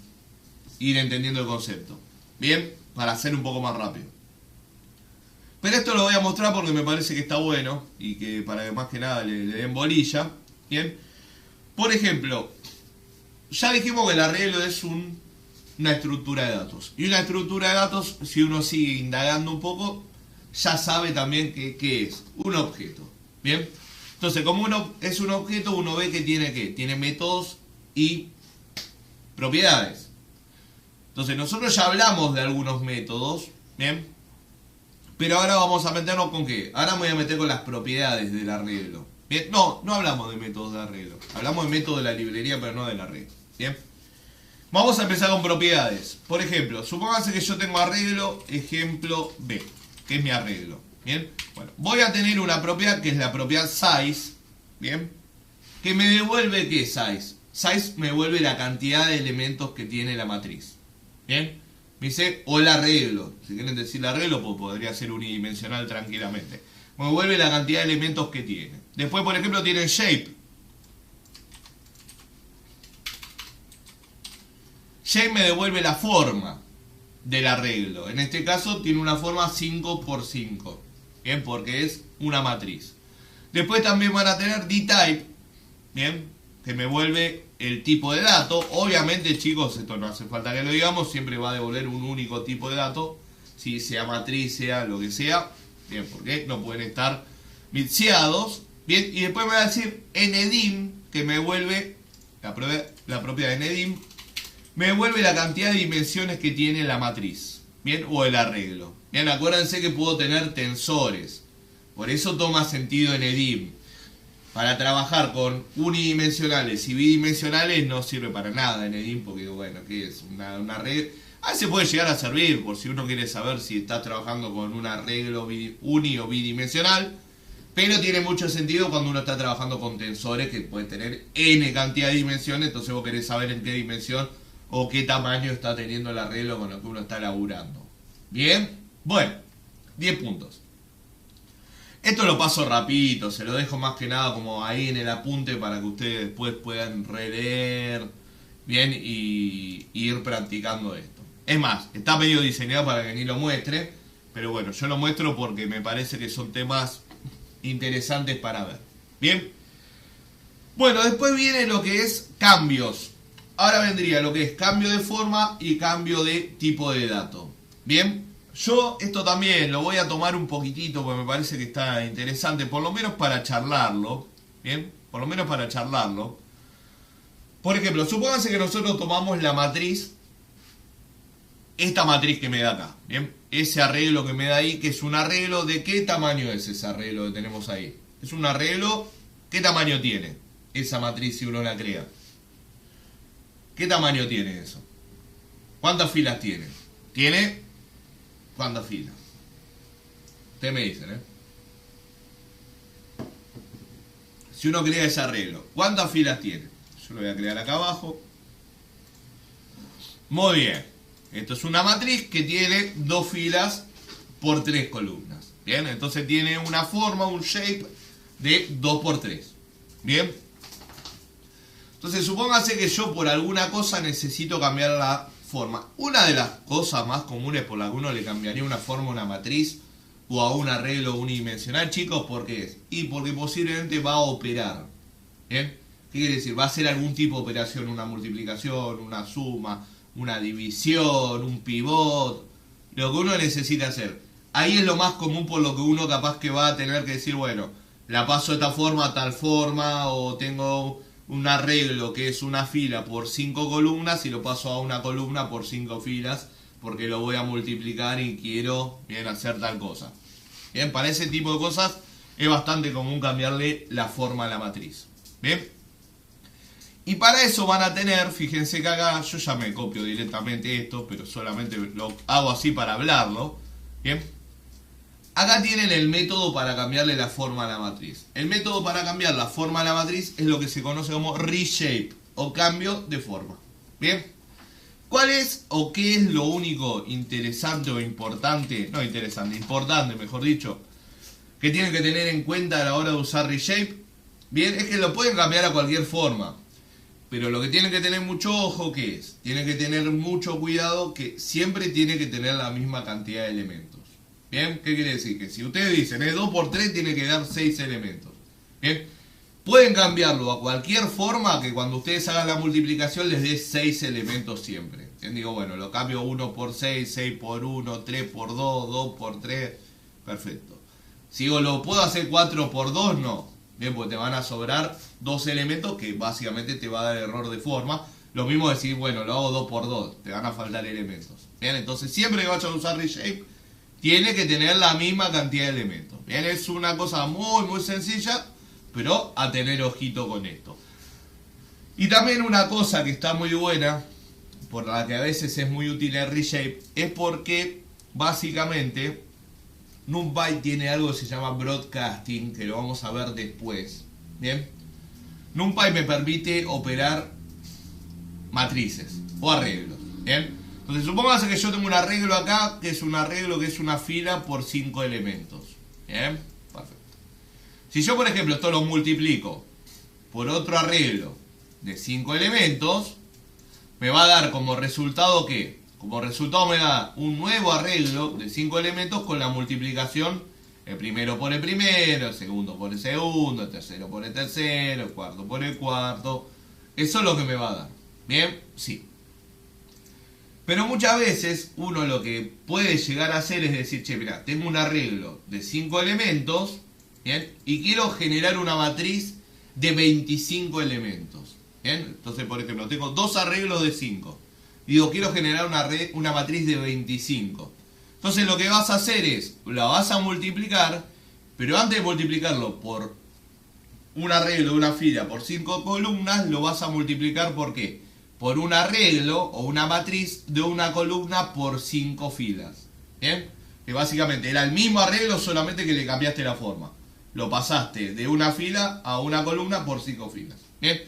ir entendiendo el concepto, bien, para hacer un poco más rápido. Pero esto lo voy a mostrar porque me parece que está bueno y que para que más que nada le den bolilla. Bien. Por ejemplo, ya dijimos que el arreglo es una estructura de datos. Y una estructura de datos, si uno sigue indagando un poco, ya sabe también qué es. Un objeto. Bien. Entonces, como uno es un objeto, uno ve que tiene ¿qué? Tiene métodos y propiedades. Entonces, nosotros ya hablamos de algunos métodos. Bien. Pero ahora vamos a meternos con ¿qué? Ahora me voy a meter con las propiedades del arreglo. Bien, no hablamos de métodos de arreglo. Hablamos de métodos de la librería, pero no del arreglo. Bien. Vamos a empezar con propiedades. Por ejemplo, supónganse que yo tengo arreglo ejemplo B, que es mi arreglo. Bien. Bueno, voy a tener una propiedad que es la propiedad size. Bien. Que me devuelve ¿qué size? Size me devuelve la cantidad de elementos que tiene la matriz. Bien. Me dice, o el arreglo. Si quieren decir el arreglo, pues podría ser unidimensional tranquilamente. Me devuelve la cantidad de elementos que tiene. Después, por ejemplo, tiene shape. Shape me devuelve la forma del arreglo. En este caso tiene una forma 5×5. Bien, porque es una matriz. Después también van a tener dtype. Bien, que me vuelve el tipo de dato. Obviamente, chicos, esto no hace falta que lo digamos. Siempre va a devolver un único tipo de dato. Si sea matriz, sea lo que sea. Bien, porque no pueden estar mixeados. Bien, y después me va a decir nedim, que me vuelve la propiedad de nedim. Me devuelve la cantidad de dimensiones que tiene la matriz. Bien, o el arreglo. Bien, acuérdense que puedo tener tensores. Por eso toma sentido nedim. Para trabajar con unidimensionales y bidimensionales no sirve para nada nedim, porque bueno, ¿qué es? Una regla. A veces puede llegar a servir por si uno quiere saber si está trabajando con un arreglo uni o bidimensional. Pero tiene mucho sentido cuando uno está trabajando con tensores que pueden tener n cantidad de dimensiones. Entonces vos querés saber en qué dimensión o qué tamaño está teniendo el arreglo con lo que uno está laburando. Bien, bueno, 10 puntos. Esto lo paso rapidito, se lo dejo más que nada como ahí en el apunte para que ustedes después puedan releer bien y ir practicando esto. Es más, está medio diseñado para que ni lo muestre, pero bueno, yo lo muestro porque me parece que son temas interesantes para ver. Bien. Bueno, después viene lo que es cambios. Ahora vendría lo que es cambio de forma y cambio de tipo de dato. Bien. Yo esto también lo voy a tomar un poquitito porque me parece que está interesante, por lo menos para charlarlo. Bien. Por lo menos para charlarlo. Por ejemplo, supónganse que nosotros tomamos la matriz, esta matriz que me da acá, ¿bien? Ese arreglo que me da ahí, que es un arreglo, ¿de qué tamaño es ese arreglo que tenemos ahí? Es un arreglo, ¿qué tamaño tiene esa matriz si uno la crea? ¿Qué tamaño tiene eso? ¿Cuántas filas tiene? ¿Tiene cuántas filas? Ustedes me dicen, ¿eh? Si uno crea ese arreglo, ¿cuántas filas tiene? Yo lo voy a crear acá abajo. Muy bien. Esto es una matriz que tiene 2 filas por 3 columnas. Bien, entonces tiene una forma, un shape de 2×3. Bien. Entonces supóngase que yo por alguna cosa necesito cambiar la forma. Una de las cosas más comunes por las que uno le cambiaría una forma a una matriz o a un arreglo unidimensional, chicos, ¿por qué es? Y porque posiblemente va a operar. ¿Bien? ¿Qué quiere decir? Va a hacer algún tipo de operación, una multiplicación, una suma, una división, un pivot, lo que uno necesita hacer. Ahí es lo más común por lo que uno capaz que va a tener que decir, bueno, la paso de esta forma a tal forma, o tengo un arreglo que es una fila por 5 columnas y lo paso a una columna por 5 filas, porque lo voy a multiplicar y quiero bien hacer tal cosa. Bien, para ese tipo de cosas es bastante común cambiarle la forma a la matriz. Bien. Y para eso van a tener, fíjense que acá, yo ya me copio directamente esto, pero solamente lo hago así para hablarlo. Bien. Acá tienen el método para cambiarle la forma a la matriz. El método para cambiar la forma a la matriz es lo que se conoce como reshape o cambio de forma. Bien. ¿Cuál es o qué es lo único interesante o importante? No interesante, importante mejor dicho, que tienen que tener en cuenta a la hora de usar reshape. Bien, es que lo pueden cambiar a cualquier forma. Pero lo que tienen que tener mucho ojo, ¿qué es? Tienen que tener mucho cuidado que siempre tiene que tener la misma cantidad de elementos. Bien, ¿qué quiere decir? Que si ustedes dicen es 2 por 3 tiene que dar 6 elementos. Bien, pueden cambiarlo a cualquier forma que cuando ustedes hagan la multiplicación les dé 6 elementos siempre. Bien, digo, bueno, lo cambio 1 por 6, 6 por 1, 3 por 2, 2 por 3. Perfecto. Si lo puedo hacer 4 por 2, no. Bien, pues te van a sobrar 2 elementos que básicamente te va a dar error de forma. Lo mismo decir, bueno, lo hago 2 por 2, te van a faltar elementos. Bien, entonces siempre que vayas a usar reshape, tiene que tener la misma cantidad de elementos. Bien, es una cosa muy sencilla, pero a tener ojito con esto. Y también una cosa que está muy buena, por la que a veces es muy útil el reshape, es porque básicamente NumPy tiene algo que se llama broadcasting, que lo vamos a ver después. Bien, NumPy me permite operar matrices o arreglos. Bien, entonces supóngase que yo tengo un arreglo acá, que es un arreglo que es una fila por 5 elementos. Bien, perfecto. Si yo, por ejemplo, esto lo multiplico por otro arreglo de 5 elementos, me va a dar como resultado ¿qué? Como resultado me da un nuevo arreglo de 5 elementos con la multiplicación, el primero por el primero, el segundo por el segundo, el tercero por el tercero, el cuarto por el cuarto. Eso es lo que me va a dar. Bien, sí. Pero muchas veces uno lo que puede llegar a hacer es decir, che, mira, tengo un arreglo de 5 elementos, ¿bien? Y quiero generar una matriz de 25 elementos. ¿Bien? Entonces, por ejemplo, tengo 2 arreglos de 5. Digo, quiero generar una matriz de 25. Entonces lo que vas a hacer es, la vas a multiplicar, pero antes de multiplicarlo por un arreglo de una fila por 5 columnas, lo vas a multiplicar ¿por qué? Por un arreglo o una matriz de una columna por 5 filas. ¿Bien? Que básicamente era el mismo arreglo, solamente que le cambiaste la forma. Lo pasaste de una fila a una columna por 5 filas. ¿Bien?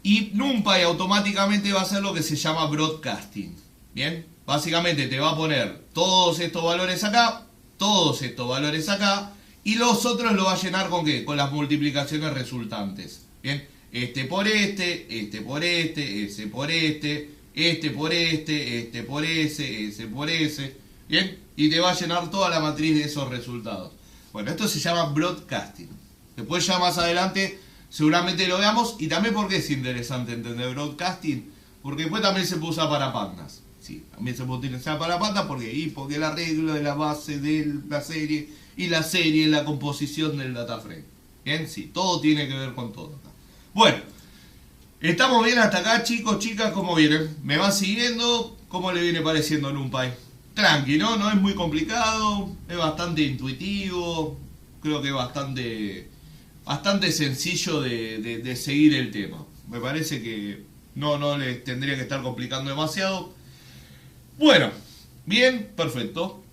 Y NumPy automáticamente va a hacer lo que se llama broadcasting. ¿Bien? Básicamente te va a poner todos estos valores acá, todos estos valores acá, y los otros lo va a llenar ¿con qué? Con las multiplicaciones resultantes. ¿Bien? Este por este, este por este, ese por este, este por este por ese por ese. ¿Bien? Y te va a llenar toda la matriz de esos resultados. Bueno, esto se llama broadcasting. Después ya más adelante seguramente lo veamos. Y también porque es interesante entender broadcasting, porque después también se puede usar para pandas. Sí, también se puede utilizar para pandas porque el arreglo de la base de la serie y la serie, la composición del data frame. Bien, sí, todo tiene que ver con todo acá. Bueno, estamos bien hasta acá, chicos, chicas, ¿cómo vienen? ¿Me van siguiendo? ¿Cómo le viene pareciendo NumPy? Tranqui, ¿no? No es muy complicado, es bastante intuitivo, creo que es bastante sencillo de seguir el tema. Me parece que no les tendría que estar complicando demasiado. Bueno, bien, perfecto.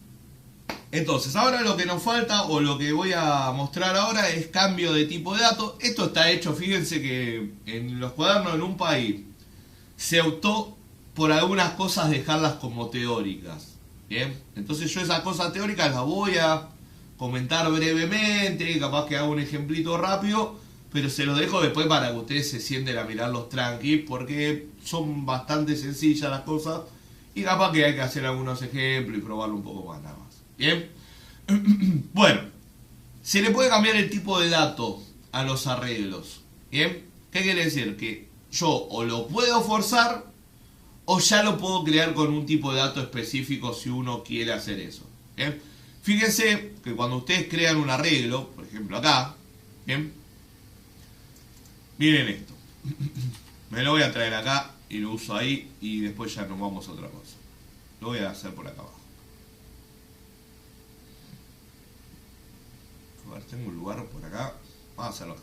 Entonces, ahora lo que nos falta, o lo que voy a mostrar ahora, es cambio de tipo de datos. Esto está hecho, fíjense que en los cuadernos de NumPy se optó por algunas cosas dejarlas como teóricas. Bien, entonces yo esas cosas teóricas las voy a comentar brevemente, capaz que hago un ejemplito rápido, pero se los dejo después para que ustedes se sienten a mirarlos tranqui, porque son bastante sencillas las cosas y capaz que hay que hacer algunos ejemplos y probarlo un poco más nada más. Bien, bueno, se le puede cambiar el tipo de dato a los arreglos. Bien, ¿qué quiere decir? Que yo o lo puedo forzar o ya lo puedo crear con un tipo de dato específico si uno quiere hacer eso. Bien, fíjense que cuando ustedes crean un arreglo, por ejemplo acá, bien, miren esto. Me lo voy a traer acá y lo uso ahí y después ya nos vamos a otra cosa. Lo voy a hacer por acá abajo. A ver, tengo un lugar por acá. Vamos a hacerlo acá.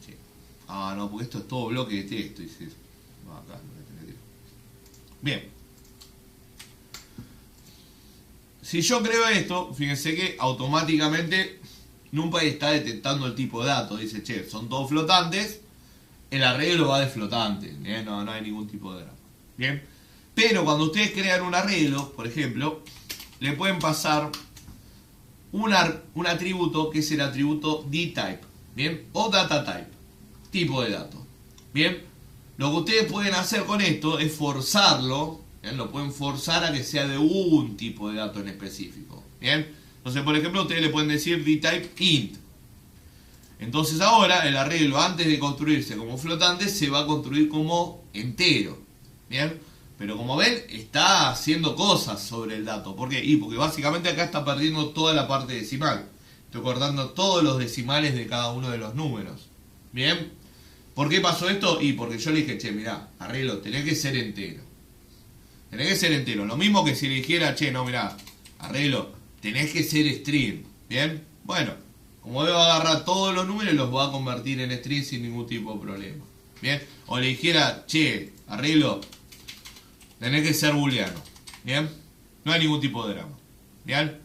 Sí. Ah, no, porque esto es todo bloque de texto. Y sí. No, acá no voy a tener que... Bien. Si yo creo esto, fíjense que automáticamente NumPy está detectando el tipo de dato. Dice, che, son todos flotantes. El arreglo va de flotante. No hay ningún tipo de drama. Bien. Pero cuando ustedes crean un arreglo, por ejemplo, le pueden pasar un atributo que es el atributo dtype, ¿bien? O datatype, tipo de dato, ¿bien? Lo que ustedes pueden hacer con esto es forzarlo ¿Bien? Lo pueden forzar a que sea de un tipo de dato en específico. ¿Bien? Entonces, por ejemplo, ustedes le pueden decir dtype int. Entonces ahora el arreglo, antes de construirse como flotante, se va a construir como entero. ¿Bien? Pero como ven, está haciendo cosas sobre el dato. ¿Por qué? Porque básicamente acá está perdiendo toda la parte decimal. Estoy cortando todos los decimales de cada uno de los números. ¿Bien? ¿Por qué pasó esto? Porque yo le dije, che, mirá, arreglo, tenés que ser entero. Tenés que ser entero. Lo mismo que si le dijera, che, no, mirá, arreglo, tenés que ser string. ¿Bien? Bueno, como veo, va a agarrar todos los números y los va a convertir en string sin ningún tipo de problema. ¿Bien? O le dijera, che, arreglo, tenés que ser booleano. ¿Bien? No hay ningún tipo de drama. ¿Bien?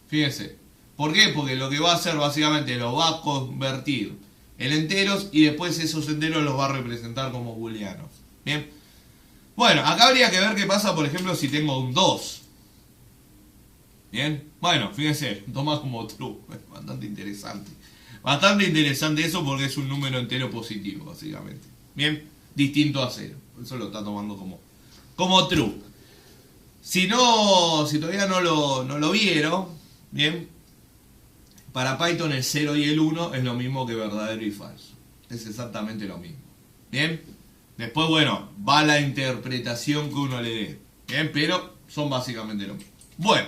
Fíjense. ¿Por qué? Porque lo que va a hacer básicamente lo va a convertir en enteros y después esos enteros los va a representar como booleanos. ¿Bien? Bueno, acá habría que ver qué pasa, por ejemplo, si tengo un 2. ¿Bien? Bueno, fíjense, toma como true. Bastante interesante. Bastante interesante eso porque es un número entero positivo, básicamente. ¿Bien? Distinto a 0. Eso lo está tomando como true. Si todavía no lo vieron, ¿bien? Para Python el 0 y el 1 es lo mismo que verdadero y falso. Es exactamente lo mismo. ¿Bien? Después, bueno, va la interpretación que uno le dé. ¿Bien? Pero son básicamente lo mismo. Bueno,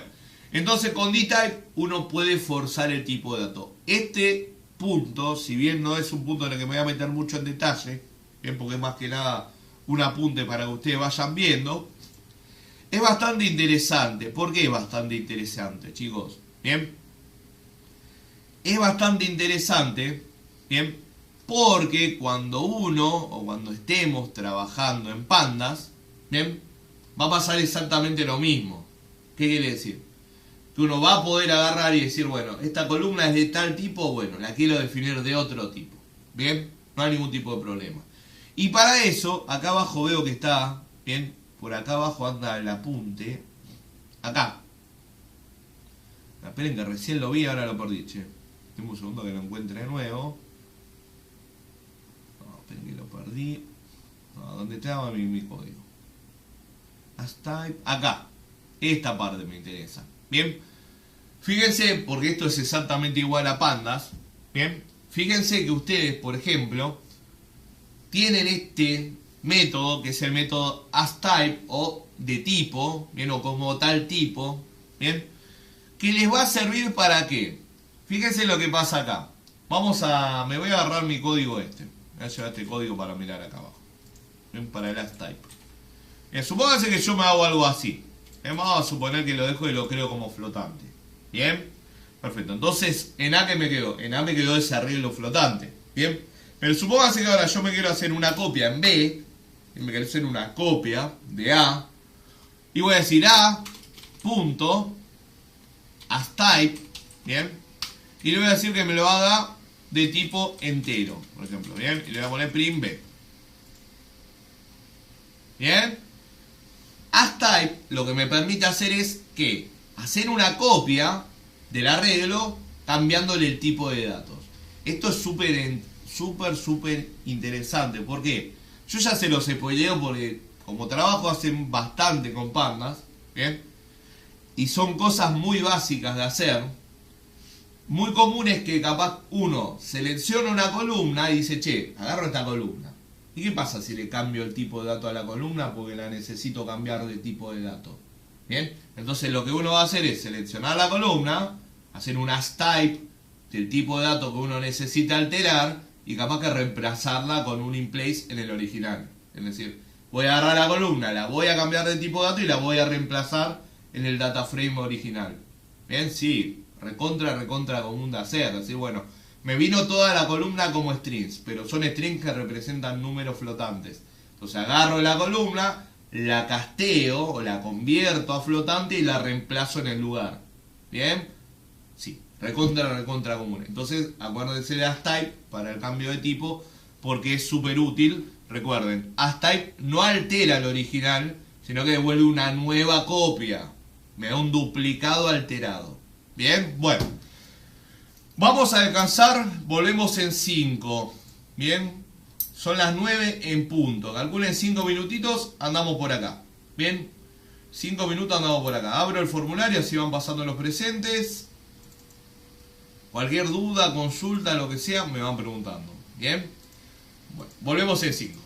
entonces con dtype uno puede forzar el tipo de dato. Este punto, si bien no es un punto en el que me voy a meter mucho en detalle, ¿bien? Porque es más que nada un apunte para que ustedes vayan viendo, es bastante interesante. ¿Por qué es bastante interesante, chicos? ¿Bien? Es bastante interesante, ¿bien? Porque cuando cuando estemos trabajando en pandas, ¿bien? Va a pasar exactamente lo mismo. ¿Qué quiere decir? Que uno va a poder agarrar y decir, bueno, esta columna es de tal tipo, bueno, la quiero definir de otro tipo. ¿Bien? No hay ningún tipo de problema. Y para eso, acá abajo veo que está, ¿bien? Por acá abajo anda el apunte. Acá. Esperen que recién lo vi, ahora lo perdí, che. Tengo un segundo que lo encuentre de nuevo. No, esperen que lo perdí. No, ¿dónde estaba mi código? Acá. Esta parte me interesa. Bien. Fíjense, porque esto es exactamente igual a pandas. Bien. Fíjense que ustedes, por ejemplo, tienen este método, que es el método asType o de tipo, bien, o como tal tipo, bien, que les va a servir para qué. Fíjense lo que pasa acá. Me voy a agarrar mi código este. Voy a llevar este código para mirar acá abajo. Bien, para el asType. Bien, supónganse que yo me hago algo así. Vamos a suponer que lo dejo y lo creo como flotante. Bien, perfecto. Entonces, en A, ¿qué me quedó? En A me quedó ese arreglo flotante. Bien, pero supónganse que ahora yo me quiero hacer una copia en B. Y me quiero hacer una copia de A. Y voy a decir A. Punto. asType. Bien. Y le voy a decir que me lo haga de tipo entero, por ejemplo, ¿bien? Y le voy a poner prim b. ¿Bien? asType lo que me permite hacer es que hacer una copia del arreglo cambiándole el tipo de datos. Esto es súper interesante. ¿Por qué? Yo ya se los spoileo porque como trabajo hacen bastante con pandas, ¿bien? Y son cosas muy básicas de hacer. Muy común es que capaz uno selecciona una columna y dice, che, agarro esta columna. ¿Y qué pasa si le cambio el tipo de dato a la columna porque la necesito cambiar de tipo de dato? ¿Bien? Entonces lo que uno va a hacer es seleccionar la columna, hacer un asType del tipo de dato que uno necesita alterar y capaz que reemplazarla con un inplace en el original. Es decir, voy a agarrar la columna, la voy a cambiar de tipo de dato y la voy a reemplazar en el data frame original. ¿Bien? Sí. Recontra común de hacer. Así, bueno, me vino toda la columna como strings, pero son strings que representan números flotantes. Entonces agarro la columna, la casteo o la convierto a flotante y la reemplazo en el lugar. ¿Bien? Sí, recontra común. Entonces acuérdense de asType para el cambio de tipo porque es súper útil. Recuerden, asType no altera el original, sino que devuelve una nueva copia. Me da un duplicado alterado. Bien, bueno. Vamos a descansar, volvemos en 5. Bien, son las 9 en punto. Calculen 5 minutitos, andamos por acá. Bien, 5 minutos andamos por acá. Abro el formulario, así van pasando los presentes. Cualquier duda, consulta, lo que sea, me van preguntando. Bien. Bueno, volvemos en 5.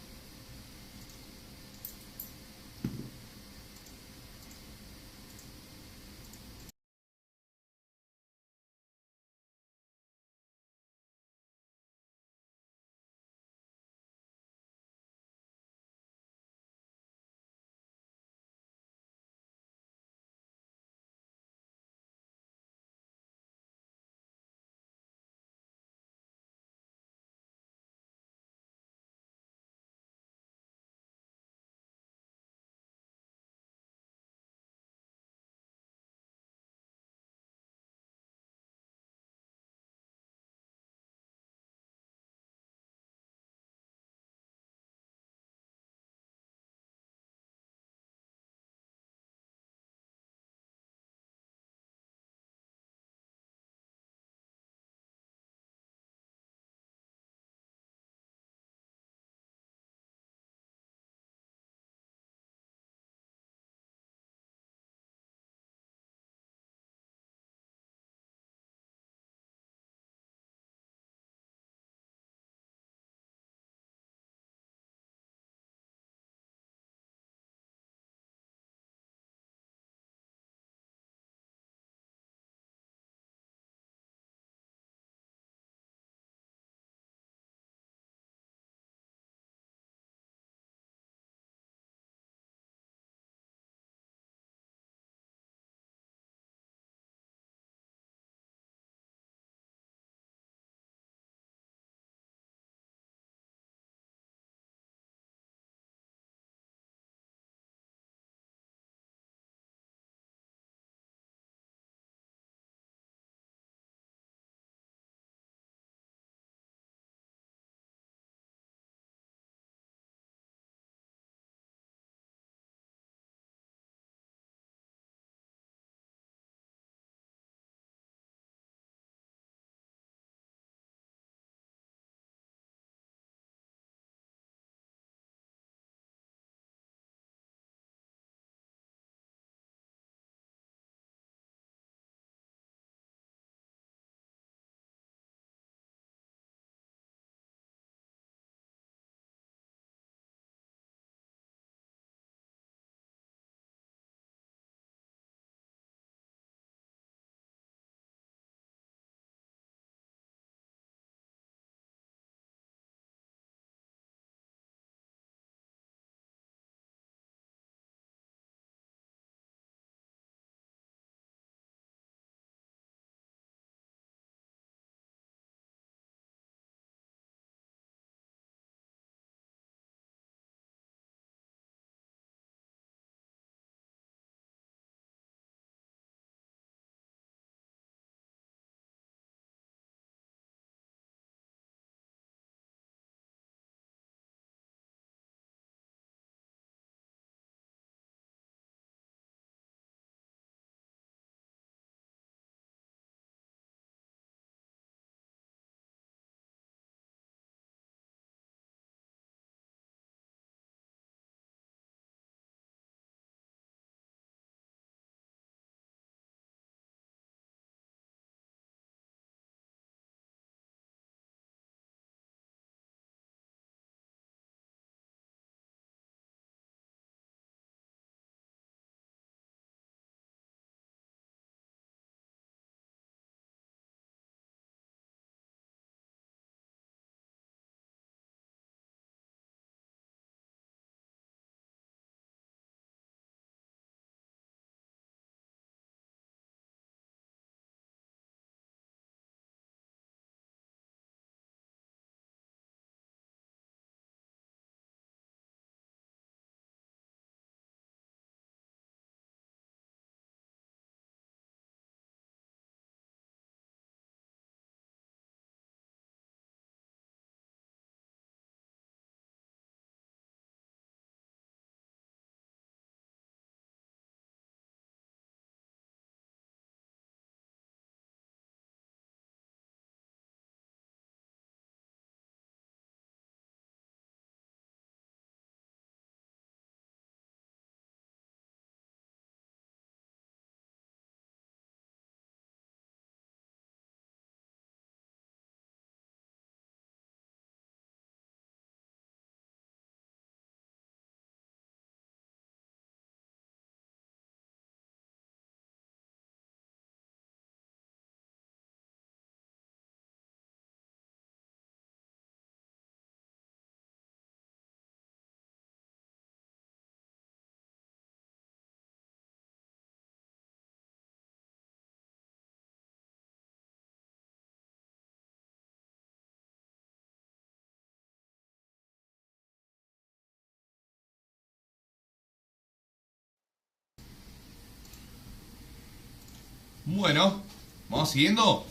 Bueno, vamos siguiendo.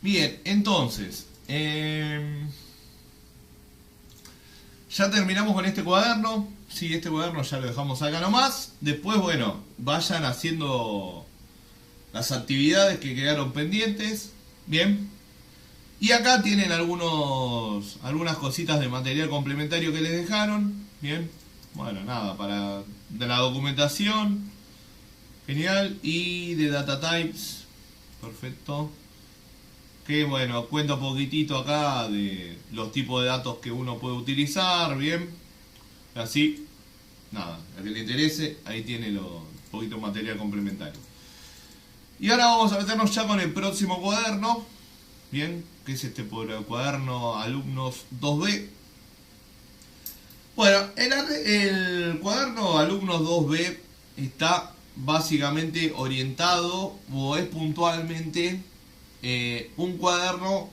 Bien, entonces, ya terminamos con este cuaderno. Sí, este cuaderno ya lo dejamos acá nomás. Después, bueno, vayan haciendo las actividades que quedaron pendientes. Bien. Y acá tienen algunas cositas de material complementario que les dejaron. Bien. Bueno, nada, de la documentación. Genial. Y de data types. Perfecto. Que bueno, cuenta un poquitito acá de los tipos de datos que uno puede utilizar. Bien. Así, nada, a que le interese, ahí tiene poquito material complementario. Y ahora vamos a meternos ya con el próximo cuaderno. Bien, que es este cuaderno alumnos 2B. Bueno, el cuaderno alumnos 2B está básicamente orientado, o es puntualmente un cuaderno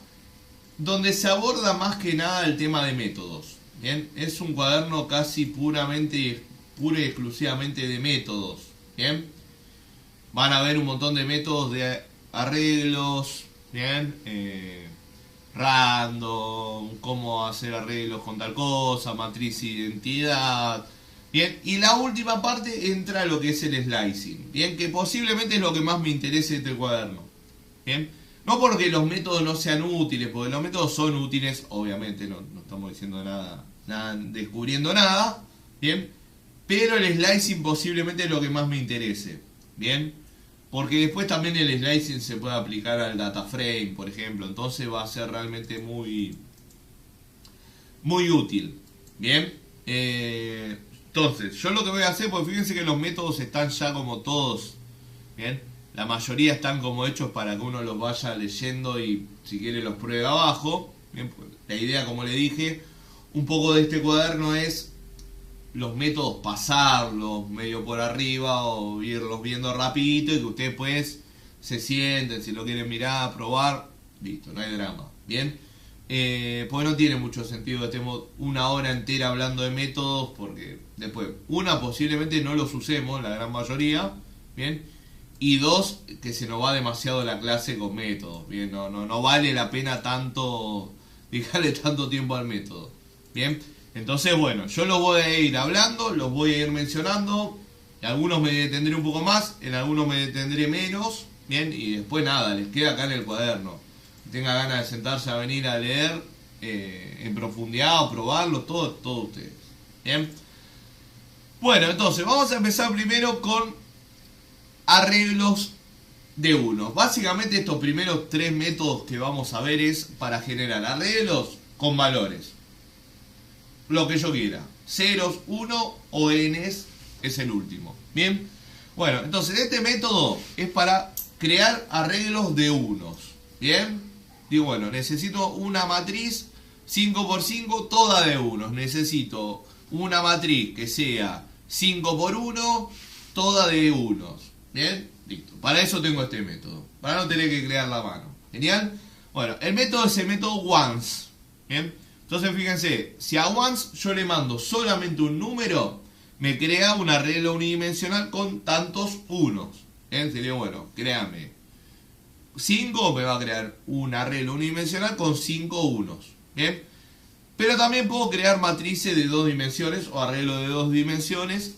donde se aborda más que nada el tema de métodos. Bien, es un cuaderno casi pura y exclusivamente de métodos. Bien, van a ver un montón de métodos de arreglos. Bien, random, cómo hacer arreglos con tal cosa, matriz identidad. Bien, y la última parte entra lo que es el slicing. Bien, que posiblemente es lo que más me interese de este cuaderno. Bien, no porque los métodos no sean útiles, porque los métodos son útiles, obviamente, no estamos diciendo nada, descubriendo nada. Bien, pero el slicing posiblemente es lo que más me interese. Bien, porque después también el slicing se puede aplicar al data frame, por ejemplo. Entonces va a ser realmente muy útil. Bien. Entonces, yo lo que voy a hacer, porque fíjense que los métodos están ya como todos. Bien. La mayoría están como hechos para que uno los vaya leyendo y si quiere los pruebe abajo. Bien, pues, la idea, como le dije, un poco de este cuaderno es los métodos pasarlos medio por arriba o irlos viendo rapidito y que ustedes pues se sienten, si lo quieren mirar, probar, listo, no hay drama. Bien, porque no tiene mucho sentido que estemos una hora entera hablando de métodos, porque después, una, posiblemente no los usemos, la gran mayoría, bien, y dos, que se nos va demasiado la clase con métodos. Bien, no vale la pena tanto dedicarle tanto tiempo al método. Bien, entonces bueno, yo los voy a ir hablando, los voy a ir mencionando. En algunos me detendré un poco más, en algunos me detendré menos. Bien, y después nada, les queda acá en el cuaderno. Si tenga ganas de sentarse a venir a leer en profundidad o probarlo, todo ustedes. Bien. Bueno, entonces vamos a empezar primero con arreglos de unos. Básicamente estos primeros tres métodos que vamos a ver es para generar arreglos con valores. Lo que yo quiera. Ceros, 1 o n's es el último. Bien. Bueno, entonces este método es para crear arreglos de unos. Bien. Digo, bueno, necesito una matriz 5×5 toda de unos. Necesito una matriz que sea 5×1 toda de unos. Bien, listo. Para eso tengo este método. Para no tener que crear la mano. Genial. Bueno, el método es el método once. Bien. Entonces fíjense, si a once yo le mando solamente un número, me crea un arreglo unidimensional con tantos unos. Bien, sería bueno, créame. 5 me va a crear un arreglo unidimensional con 5 unos. Bien. Pero también puedo crear matrices de 2 dimensiones o arreglo de 2 dimensiones.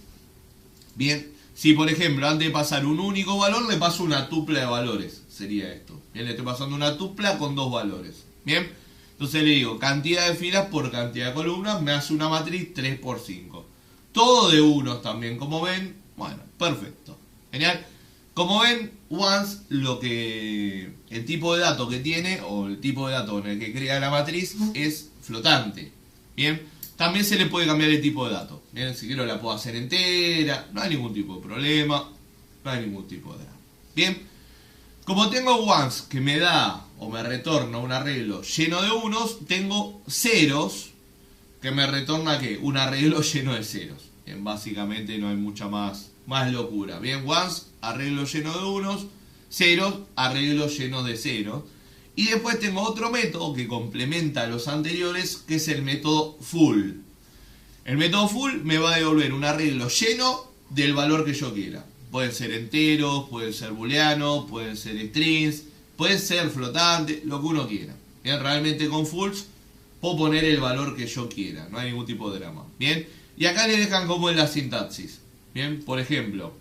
Bien. Si por ejemplo antes de pasar un único valor le paso una tupla de valores, sería esto. Bien, le estoy pasando una tupla con 2 valores. Bien, entonces le digo cantidad de filas por cantidad de columnas, me hace una matriz 3×5. Todo de unos también, como ven. Bueno, perfecto. Genial. Como ven, once el tipo de dato que tiene, o el tipo de dato en el que crea la matriz, es flotante. Bien. También se le puede cambiar el tipo de dato. Bien, si quiero la puedo hacer entera. No hay ningún tipo de problema. No hay ningún tipo de drama. Bien. Como tengo once que me da o me retorna un arreglo lleno de unos, tengo ceros que me retorna ¿qué? Un arreglo lleno de ceros. Bien, básicamente no hay mucha más locura. Bien, once, arreglo lleno de unos. Ceros, arreglo lleno de ceros. Y después tengo otro método que complementa a los anteriores, que es el método full. El método full me va a devolver un arreglo lleno del valor que yo quiera. Pueden ser enteros, pueden ser booleanos, pueden ser strings, pueden ser flotantes, lo que uno quiera. Bien, realmente con fulls puedo poner el valor que yo quiera, no hay ningún tipo de drama. Bien, y acá le dejan como es la sintaxis. Bien, por ejemplo,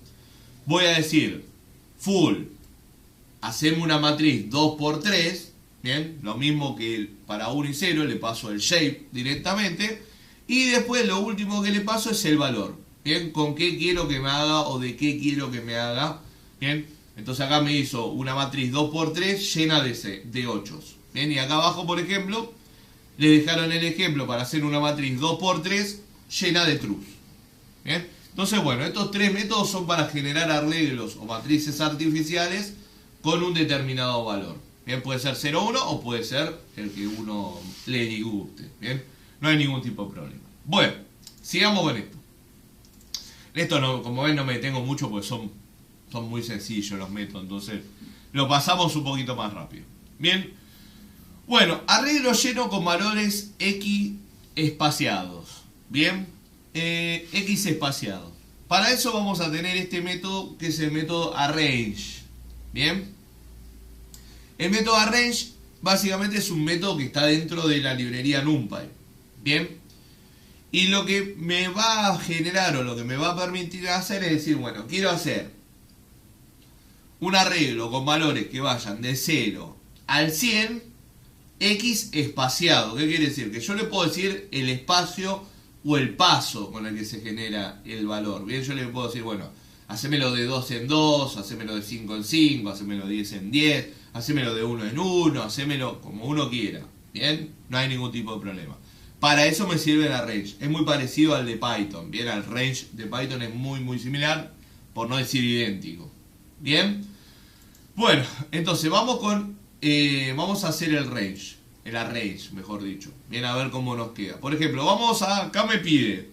voy a decir full, hacemos una matriz 2 por 3, bien, lo mismo que para 1 y 0, le paso el shape directamente, y después lo último que le paso es el valor. Bien, con qué quiero que me haga o de qué quiero que me haga. Bien, entonces acá me hizo una matriz 2 por 3 llena de 8. Bien, y acá abajo, por ejemplo, le dejaron el ejemplo para hacer una matriz 2 por 3 llena de trues. Bien, entonces bueno, estos tres métodos son para generar arreglos o matrices artificiales con un determinado valor. Bien, puede ser 0, 1 o puede ser el que uno le disguste. Bien, no hay ningún tipo de problema. Bueno, sigamos con esto. Esto no, como ven no me detengo mucho porque son muy sencillos los métodos, entonces lo pasamos un poquito más rápido. Bien, bueno, arreglo lleno con valores X espaciados. Bien, X espaciados. Para eso vamos a tener este método que es el método arrange. Bien, el método arrange básicamente es un método que está dentro de la librería NumPy. Bien, y lo que me va a generar o lo que me va a permitir hacer es decir, bueno, quiero hacer un arreglo con valores que vayan de 0 al 100, X espaciado. ¿Qué quiere decir? Que yo le puedo decir el espacio o el paso con el que se genera el valor. Bien, yo le puedo decir, bueno, hacémelo de 2 en 2, hacémelo de 5 en 5, hacémelo de 10 en 10, hacémelo de 1 en 1, hacémelo como uno quiera. Bien, no hay ningún tipo de problema. Para eso me sirve el arrange. Es muy parecido al de Python. Bien, el range de Python es muy similar, por no decir idéntico. Bien. Bueno, entonces vamos a hacer el range. El arrange, mejor dicho. Bien, a ver cómo nos queda. Por ejemplo, acá me pide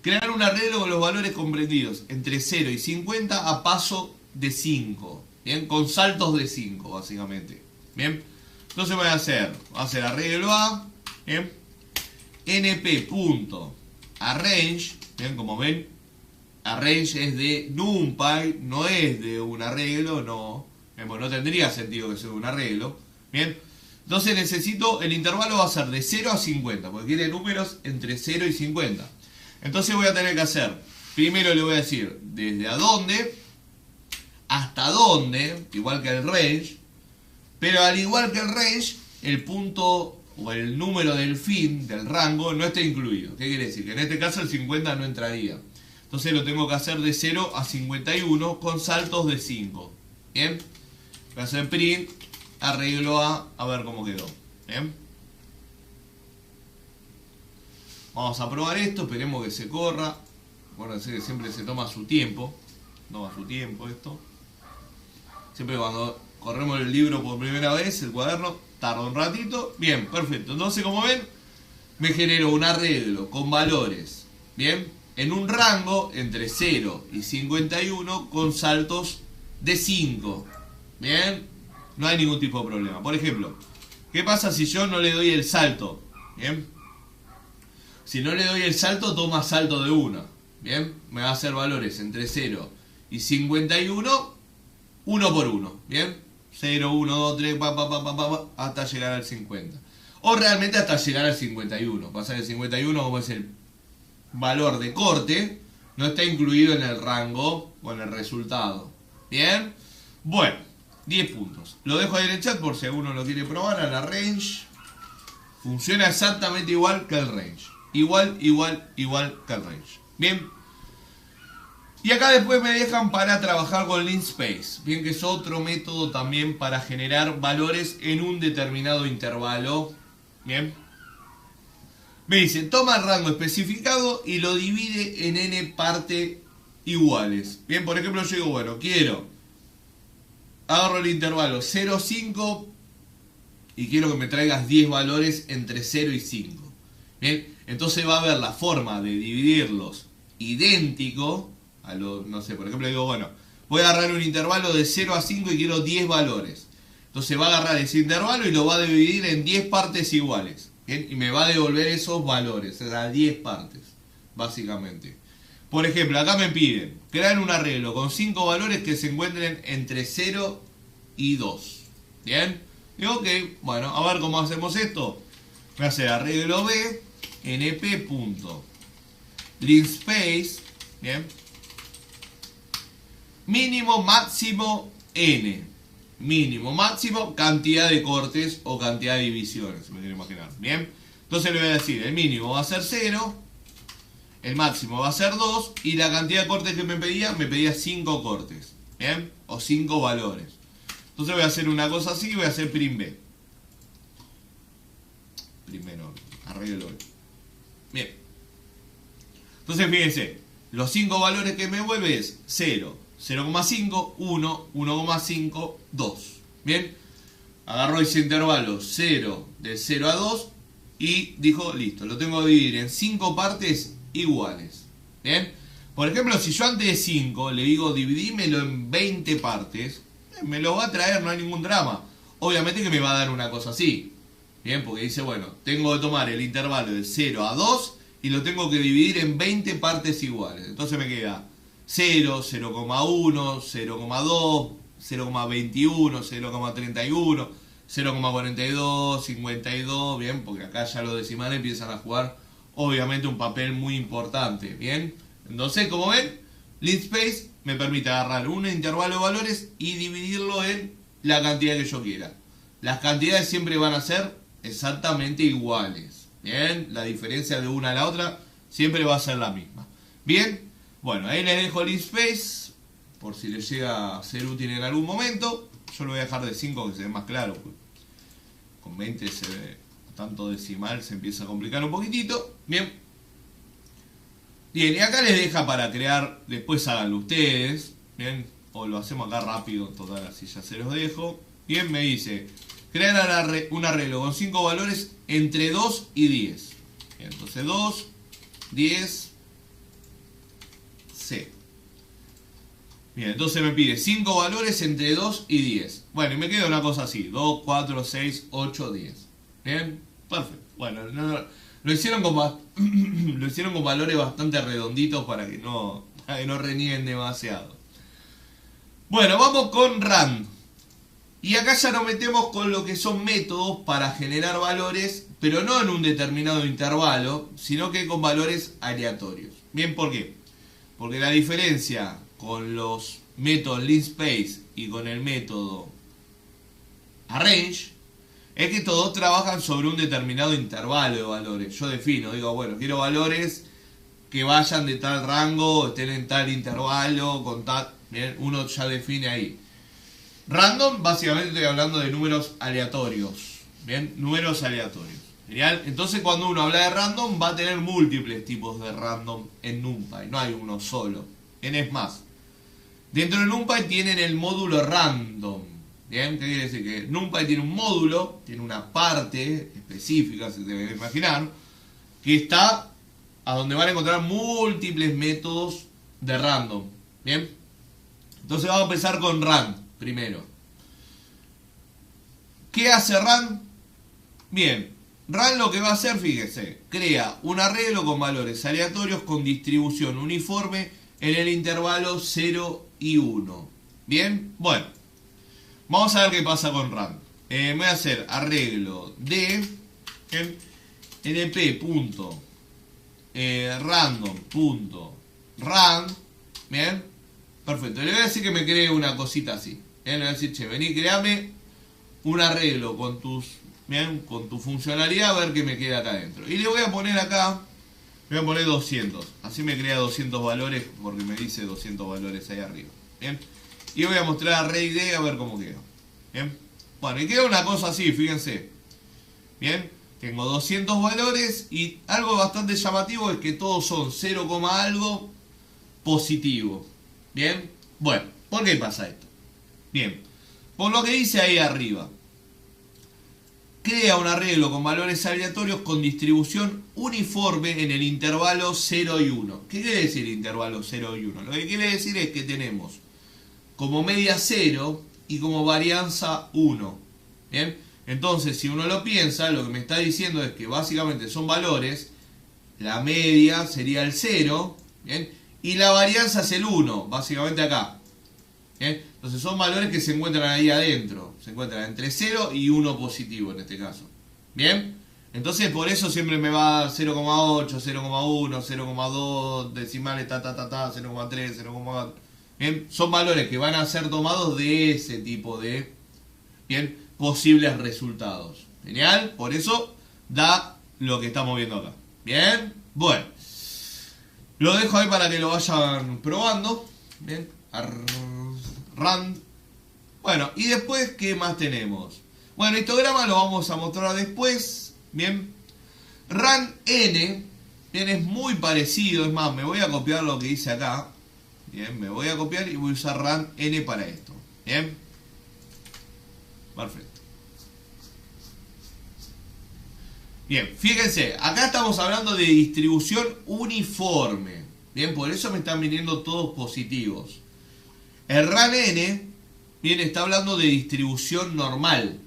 crear un arreglo con los valores comprendidos entre 0 y 50 a paso de 5. Bien, con saltos de 5, básicamente. Bien. Entonces voy a hacer arreglo A. Bien. np.arrange, bien, como ven, arrange es de NumPy, no es de un arreglo, no, bien, pues no tendría sentido que sea un arreglo, bien, entonces necesito, el intervalo va a ser de 0 a 50, porque quiere números entre 0 y 50, entonces voy a tener que hacer, primero le voy a decir, desde a dónde, hasta dónde, igual que el range, pero al igual que el range, el punto o el número del fin, del rango, no está incluido. ¿Qué quiere decir? Que en este caso el 50 no entraría. Entonces lo tengo que hacer de 0 a 51 con saltos de 5. ¿Bien? Voy a hacer print, arreglo a ver cómo quedó. ¿Bien? Vamos a probar esto, esperemos que se corra. Acuérdense que siempre se toma su tiempo. Toma su tiempo esto. Siempre cuando corremos el libro por primera vez, el cuaderno, tarda un ratito. Bien, perfecto. Entonces, como ven, me generó un arreglo con valores, bien, en un rango entre 0 y 51 con saltos de 5. Bien, no hay ningún tipo de problema. Por ejemplo, ¿qué pasa si yo no le doy el salto? Bien, si no le doy el salto, toma salto de 1. Bien, me va a hacer valores entre 0 y 51, 1 por 1. Bien, 0, 1, 2, 3, hasta llegar al 50. O realmente hasta llegar al 51. Pasa que el 51, como es el valor de corte, no está incluido en el rango o en el resultado. Bien. Bueno, 10 puntos. Lo dejo ahí en el chat por si alguno lo quiere probar. A la range funciona exactamente igual que el range. Igual que el range. Bien. Y acá después me dejan para trabajar con linspace, bien, que es otro método también para generar valores en un determinado intervalo. Bien, me dice, toma el rango especificado y lo divide en n partes iguales. Bien, por ejemplo yo digo, bueno, agarro el intervalo 0, 5 y quiero que me traigas 10 valores entre 0 y 5. Bien, entonces va a haber la forma de dividirlos idéntico. No sé, por ejemplo digo, bueno, voy a agarrar un intervalo de 0 a 5 y quiero 10 valores. Entonces va a agarrar ese intervalo y lo va a dividir en 10 partes iguales. ¿Bien? Y me va a devolver esos valores, o sea, 10 partes, básicamente. Por ejemplo, acá me piden crear un arreglo con 5 valores que se encuentren entre 0 y 2. ¿Bien? Digo, ok, bueno, a ver cómo hacemos esto. Voy a hacer arreglo B, np.linspace, ¿bien? Mínimo, máximo, n. Mínimo, máximo, cantidad de cortes o cantidad de divisiones, si me quiero imaginar. ¿Bien? Entonces le voy a decir, el mínimo va a ser 0, el máximo va a ser 2 y la cantidad de cortes que me pedía 5 cortes. ¿Bien? O 5 valores. Entonces voy a hacer una cosa así, voy a hacer prim B. Primero, arreglo B. Bien. Entonces fíjense, los 5 valores que me vuelve es 0, 0,5, 1, 1,5, 2. Bien. Agarró ese intervalo 0, de 0 a 2 y dijo, listo, lo tengo que dividir en 5 partes iguales. Bien. Por ejemplo, si yo antes de 5 le digo dividímelo en 20 partes, me lo va a traer, no hay ningún drama. Obviamente que me va a dar una cosa así. Bien, porque dice, bueno, tengo que tomar el intervalo de 0 a 2 y lo tengo que dividir en 20 partes iguales. Entonces me queda 0, 0,1, 0,2, 0,21, 0,31, 0,42, 52, bien, porque acá ya los decimales empiezan a jugar obviamente un papel muy importante, bien. Entonces, como ven, linspace me permite agarrar un intervalo de valores y dividirlo en la cantidad que yo quiera. Las cantidades siempre van a ser exactamente iguales, bien, la diferencia de una a la otra siempre va a ser la misma. Bien, bueno, ahí les dejo linspace por si les llega a ser útil en algún momento. Yo lo voy a dejar de 5 que se ve más claro. Con 20 se ve tanto decimal, se empieza a complicar un poquitito. Bien. Bien, y acá les deja para crear, después háganlo ustedes. Bien, o lo hacemos acá rápido, total, así ya se los dejo. Bien, me dice, crear un arreglo con 5 valores entre 2 y 10. Bien, entonces 2, 10, C. Bien, entonces me pide 5 valores entre 2 y 10. Bueno, y me queda una cosa así, 2, 4, 6, 8, 10. Bien, perfecto. Bueno, lo hicieron con valores bastante redonditos para que no renieguen demasiado. Bueno, vamos con rand. Y acá ya nos metemos con lo que son métodos para generar valores, pero no en un determinado intervalo, sino que con valores aleatorios. Bien, ¿por qué? Porque la diferencia con los métodos linspace y con el método arrange es que todos trabajan sobre un determinado intervalo de valores. Yo defino, digo, bueno, quiero valores que vayan de tal rango, estén en tal intervalo, con tal... Bien, uno ya define ahí. Random, básicamente estoy hablando de números aleatorios. Bien, números aleatorios. Genial. Entonces cuando uno habla de random va a tener múltiples tipos de random en NumPy. No hay uno solo. Bien, es más. Dentro de NumPy tienen el módulo random. Bien, ¿qué quiere decir? Que NumPy tiene un módulo, tiene una parte específica, si se deben imaginar, que está a donde van a encontrar múltiples métodos de random. Bien. Entonces vamos a empezar con rand primero. ¿Qué hace rand? Bien, rand lo que va a hacer, fíjese, crea un arreglo con valores aleatorios con distribución uniforme en el intervalo 0 y 1. Bien, bueno, vamos a ver qué pasa con rand. Voy a hacer arreglo de np.random.rand. Bien, perfecto. Le voy a decir que me cree una cosita así. Le voy a decir, che, vení, créame un arreglo con tus, bien, con tu funcionalidad, a ver qué me queda acá adentro. Y le voy a poner acá, voy a poner 200. Así me crea 200 valores, porque me dice 200 valores ahí arriba. Bien. Y voy a mostrar array D a ver cómo queda. Bien. Bueno, y queda una cosa así, fíjense. Bien. Tengo 200 valores y algo bastante llamativo es que todos son 0, algo positivo. Bien. Bueno, ¿por qué pasa esto? Bien. Por lo que dice ahí arriba. Crea un arreglo con valores aleatorios con distribución uniforme en el intervalo 0 y 1. ¿Qué quiere decir intervalo 0 y 1? Lo que quiere decir es que tenemos como media 0 y como varianza 1. ¿Bien? Entonces, si uno lo piensa, lo que me está diciendo es que básicamente son valores, la media sería el 0, ¿bien? y la varianza es el 1, básicamente acá. ¿Bien? Entonces son valores que se encuentran ahí adentro, se encuentran entre 0 y 1 positivo en este caso. ¿Bien? Entonces por eso siempre me va 0,8, 0,1, 0,2 decimales, 0,3, 0,4. Bien, son valores que van a ser tomados de ese tipo de, bien, posibles resultados. Genial, por eso da lo que estamos viendo acá. Bien, bueno, lo dejo ahí para que lo vayan probando. Bien, run. Bueno, y después, ¿qué más tenemos? Bueno, histograma lo vamos a mostrar después. Bien, run n, bien, es muy parecido. Es más, me voy a copiar lo que dice acá. Bien, me voy a copiar y voy a usar run n para esto. Bien, perfecto. Bien, fíjense, acá estamos hablando de distribución uniforme. Bien, por eso me están viniendo todos positivos. El run n, bien, está hablando de distribución normal.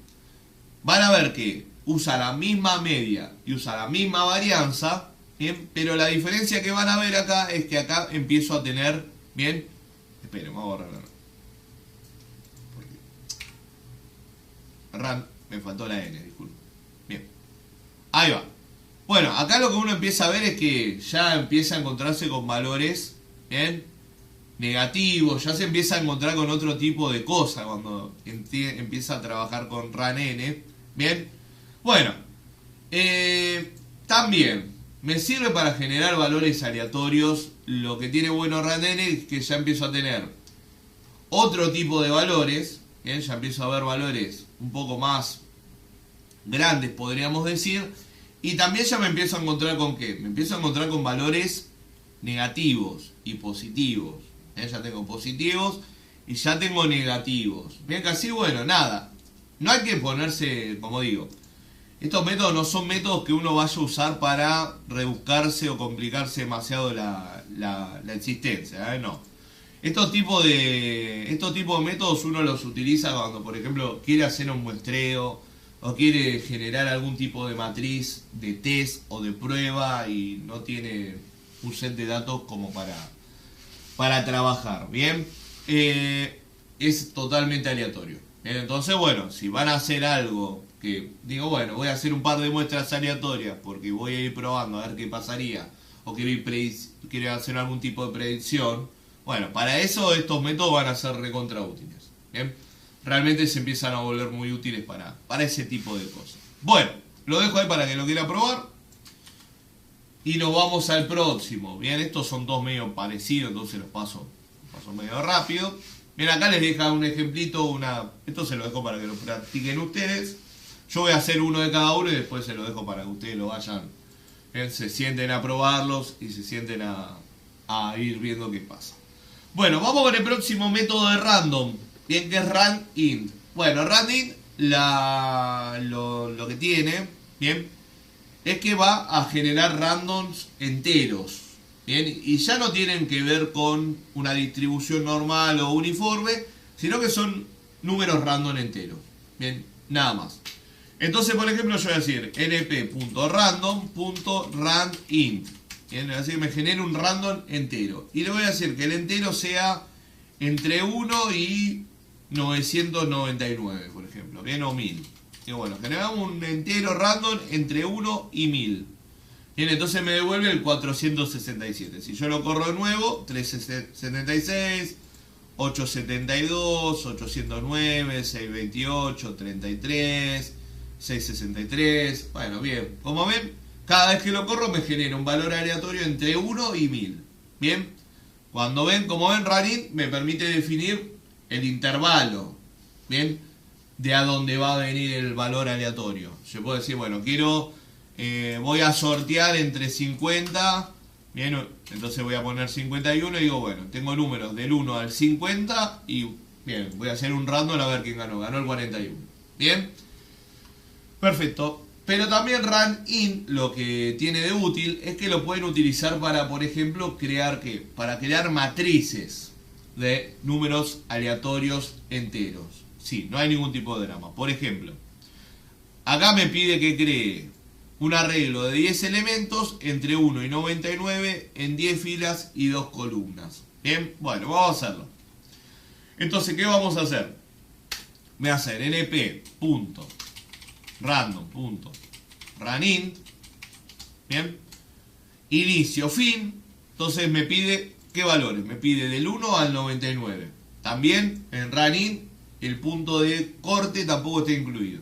Van a ver que usa la misma media y usa la misma varianza, bien, pero la diferencia que van a ver acá es que acá empiezo a tener, bien, esperen, vamos a borrar. Run, me faltó la n, disculpen. Bien, ahí va. Bueno, acá lo que uno empieza a ver es que ya empieza a encontrarse con valores, bien, negativos, ya se empieza a encontrar con otro tipo de cosas cuando empieza a trabajar con run n, bien. Bueno, también me sirve para generar valores aleatorios. Lo que tiene bueno run n es que ya empiezo a tener otro tipo de valores, bien, ya empiezo a ver valores un poco más grandes, podríamos decir, y también ya me empiezo a encontrar con ¿qué? Me empiezo a encontrar con valores negativos y positivos. Ya tengo positivos y ya tengo negativos. Bien, casi bueno, nada. No hay que ponerse, como digo, estos métodos no son métodos que uno vaya a usar para rebuscarse o complicarse demasiado la existencia, no. Estos tipos de métodos uno los utiliza cuando, por ejemplo, quiere hacer un muestreo o quiere generar algún tipo de matriz de test o de prueba y no tiene un set de datos como para trabajar. Bien, es totalmente aleatorio. Bien, entonces, bueno, si van a hacer algo que digo, bueno, voy a hacer un par de muestras aleatorias porque voy a ir probando a ver qué pasaría o quiero hacer algún tipo de predicción, bueno, para eso estos métodos van a ser recontra útiles. Bien, realmente se empiezan a volver muy útiles para ese tipo de cosas. Bueno, lo dejo ahí para que lo quiera probar. Y nos vamos al próximo. Bien, estos son dos medio parecidos, entonces los paso medio rápido. Bien, acá les deja un ejemplito, esto se lo dejo para que lo practiquen ustedes. Yo voy a hacer uno de cada uno y después se lo dejo para que ustedes lo vayan, bien, se sienten a probarlos y se sienten a ir viendo qué pasa. Bueno, vamos con el próximo método de random, bien, que es run int. Bueno, run int lo que tiene, bien, es que va a generar randoms enteros, bien, y ya no tienen que ver con una distribución normal o uniforme, sino que son números random enteros, bien, nada más. Entonces, por ejemplo, yo voy a decir np.random.runInt, bien, voy a decir que me genere un random entero, y le voy a decir que el entero sea entre 1 y 999, por ejemplo, bien, o 1000. Y bueno, generamos un entero random entre 1 y 1000. Bien, entonces me devuelve el 467. Si yo lo corro de nuevo, 376, 872, 809, 628, 33, 663. Bueno, bien. Como ven, cada vez que lo corro me genera un valor aleatorio entre 1 y 1000. Bien. Como ven, runInt me permite definir el intervalo. Bien. De a dónde va a venir el valor aleatorio. Yo puedo decir, bueno, voy a sortear entre 50, bien, entonces voy a poner 51 y digo, bueno, tengo números del 1 al 50 y, bien, voy a hacer un random a ver quién ganó. Ganó el 41. Bien, perfecto. Pero también runInt lo que tiene de útil es que lo pueden utilizar para, por ejemplo, para crear matrices de números aleatorios enteros. Sí, no hay ningún tipo de drama. Por ejemplo, acá me pide que cree un arreglo de 10 elementos entre 1 y 99 en 10 filas y 2 columnas. Bien, bueno, vamos a hacerlo. Entonces, ¿qué vamos a hacer? Voy a hacer np.random.runInt. Bien, inicio, fin. Entonces me pide, ¿qué valores? Me pide del 1 al 99. También en runInt el punto de corte tampoco está incluido.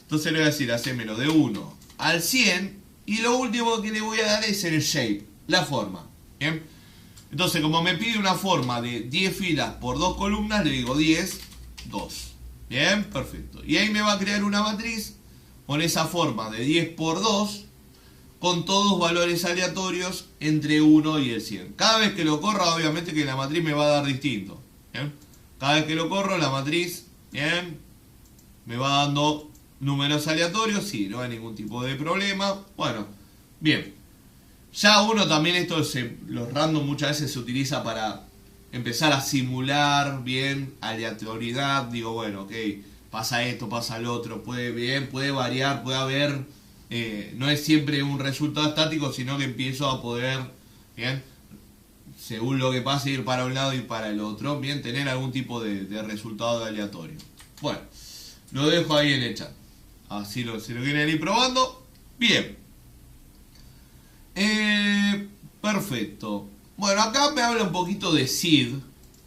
Entonces le voy a decir, hacémelo de 1 al 100. Y lo último que le voy a dar es el shape, la forma. Bien. Entonces, como me pide una forma de 10 filas por 2 columnas, le digo 10, 2. Bien, perfecto. Y ahí me va a crear una matriz con esa forma de 10 por 2, con todos valores aleatorios entre 1 y el 100. Cada vez que lo corra, obviamente que la matriz me va a dar distinto. ¿Bien? Cada vez que lo corro, la matriz, bien, me va dando números aleatorios, sí, no hay ningún tipo de problema. Bueno, bien. Ya uno también, los random muchas veces se utiliza para empezar a simular bien aleatoriedad. Digo, bueno, ok, pasa esto, pasa lo otro, puede variar, puede haber, no es siempre un resultado estático, sino que empiezo a poder, bien, según lo que pase, ir para un lado y para el otro, bien, tener algún tipo de resultado aleatorio. Bueno, lo dejo ahí en el chat. Así si lo quieren ir probando, bien. Perfecto. Bueno, acá me habla un poquito de seed.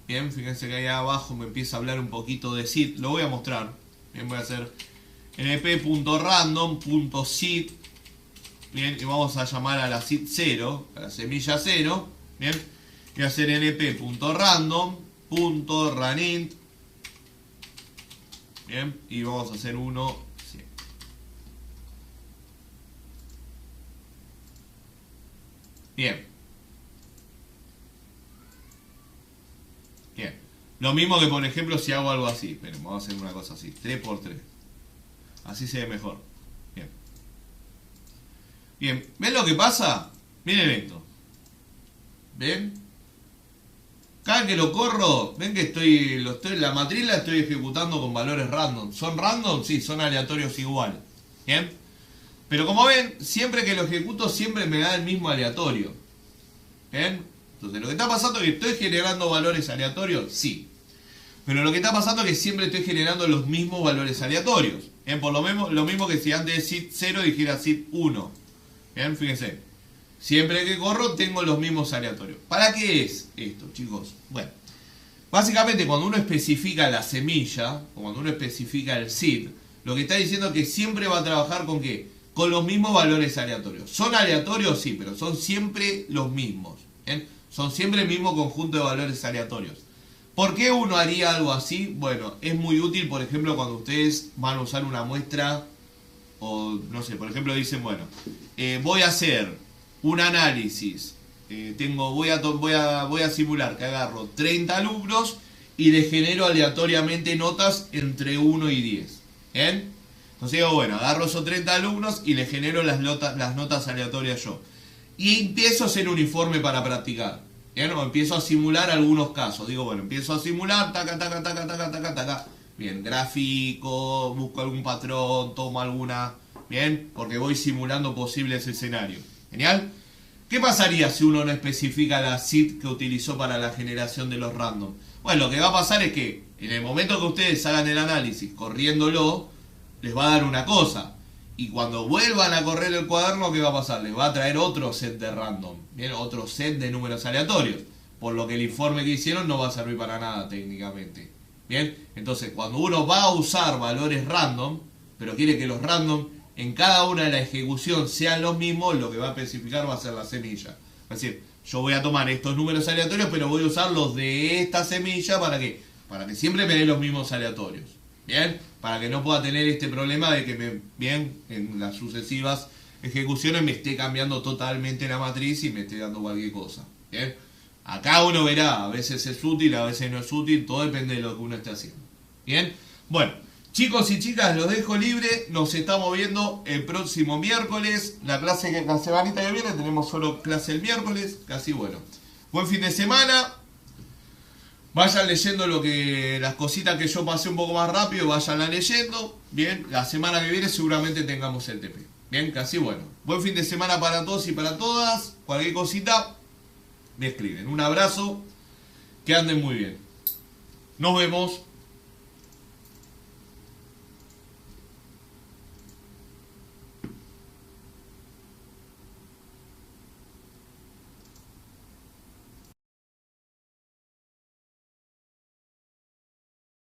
Bien, fíjense que ahí abajo me empieza a hablar un poquito de seed. Lo voy a mostrar. Bien, voy a hacer np.random.seed. Bien, y vamos a llamar a la seed 0, a la semilla 0. Bien, y hacer np.random.runInt. Bien, y vamos a hacer 1. Bien. Bien. Lo mismo que, por ejemplo, si hago algo así. Pero vamos a hacer una cosa así. 3 por 3. Así se ve mejor. Bien. Bien. ¿Ven lo que pasa? Miren esto. ¿Ven? Cada que lo corro, ven que la matriz la estoy ejecutando con valores random. ¿Son random? Sí, son aleatorios igual. ¿Bien? Pero como ven, siempre que lo ejecuto, siempre me da el mismo aleatorio. ¿Bien? Entonces, lo que está pasando es que estoy generando valores aleatorios, sí. Pero lo que está pasando es que siempre estoy generando los mismos valores aleatorios. ¿Bien? Por lo mismo que si antes de SID 0 dijera SID 1. ¿Bien? Fíjense. Siempre que corro tengo los mismos aleatorios. ¿Para qué es esto, chicos? Bueno, básicamente cuando uno especifica la semilla, o cuando uno especifica el SID, lo que está diciendo es que siempre va a trabajar con ¿qué? Con los mismos valores aleatorios. ¿Son aleatorios? Sí, pero son siempre los mismos. ¿Bien? Son siempre el mismo conjunto de valores aleatorios. ¿Por qué uno haría algo así? Bueno, es muy útil, por ejemplo, cuando ustedes van a usar una muestra, o no sé, por ejemplo dicen, bueno, voy a hacer un análisis, voy a simular que agarro 30 alumnos y les genero aleatoriamente notas entre 1 y 10. ¿Bien? Entonces digo, bueno, agarro esos 30 alumnos y les genero las notas aleatorias yo. Y empiezo a hacer un informe para practicar. ¿Bien? O empiezo a simular algunos casos. Digo, bueno, empiezo a simular, taca, taca, taca, taca, taca, taca. Bien, gráfico, busco algún patrón, tomo alguna. Bien, porque voy simulando posibles escenarios. ¿Genial? ¿Qué pasaría si uno no especifica la SID que utilizó para la generación de los random? Bueno, lo que va a pasar es que en el momento que ustedes hagan el análisis corriéndolo, les va a dar una cosa. Y cuando vuelvan a correr el cuaderno, ¿qué va a pasar? Les va a traer otro set de random. ¿Bien? Otro set de números aleatorios. Por lo que el informe que hicieron no va a servir para nada técnicamente. ¿Bien? Entonces, cuando uno va a usar valores random, pero quiere que los random en cada una de la ejecución sean los mismos, lo que va a especificar va a ser la semilla. Es decir, yo voy a tomar estos números aleatorios, pero voy a usar los de esta semilla, ¿para qué? Para que siempre me den los mismos aleatorios. ¿Bien? Para que no pueda tener este problema de que en las sucesivas ejecuciones me esté cambiando totalmente la matriz y me esté dando cualquier cosa. ¿Bien? Acá uno verá, a veces es útil, a veces no es útil, todo depende de lo que uno esté haciendo. ¿Bien? Bueno, chicos y chicas, los dejo libre, nos estamos viendo el próximo miércoles. La semanita que viene tenemos solo clase el miércoles, casi bueno. Buen fin de semana. Vayan leyendo las cositas que yo pasé un poco más rápido, vayanla leyendo. Bien, la semana que viene seguramente tengamos el TP. Bien, casi bueno. Buen fin de semana para todos y para todas. Cualquier cosita, me escriben. Un abrazo, que anden muy bien. Nos vemos.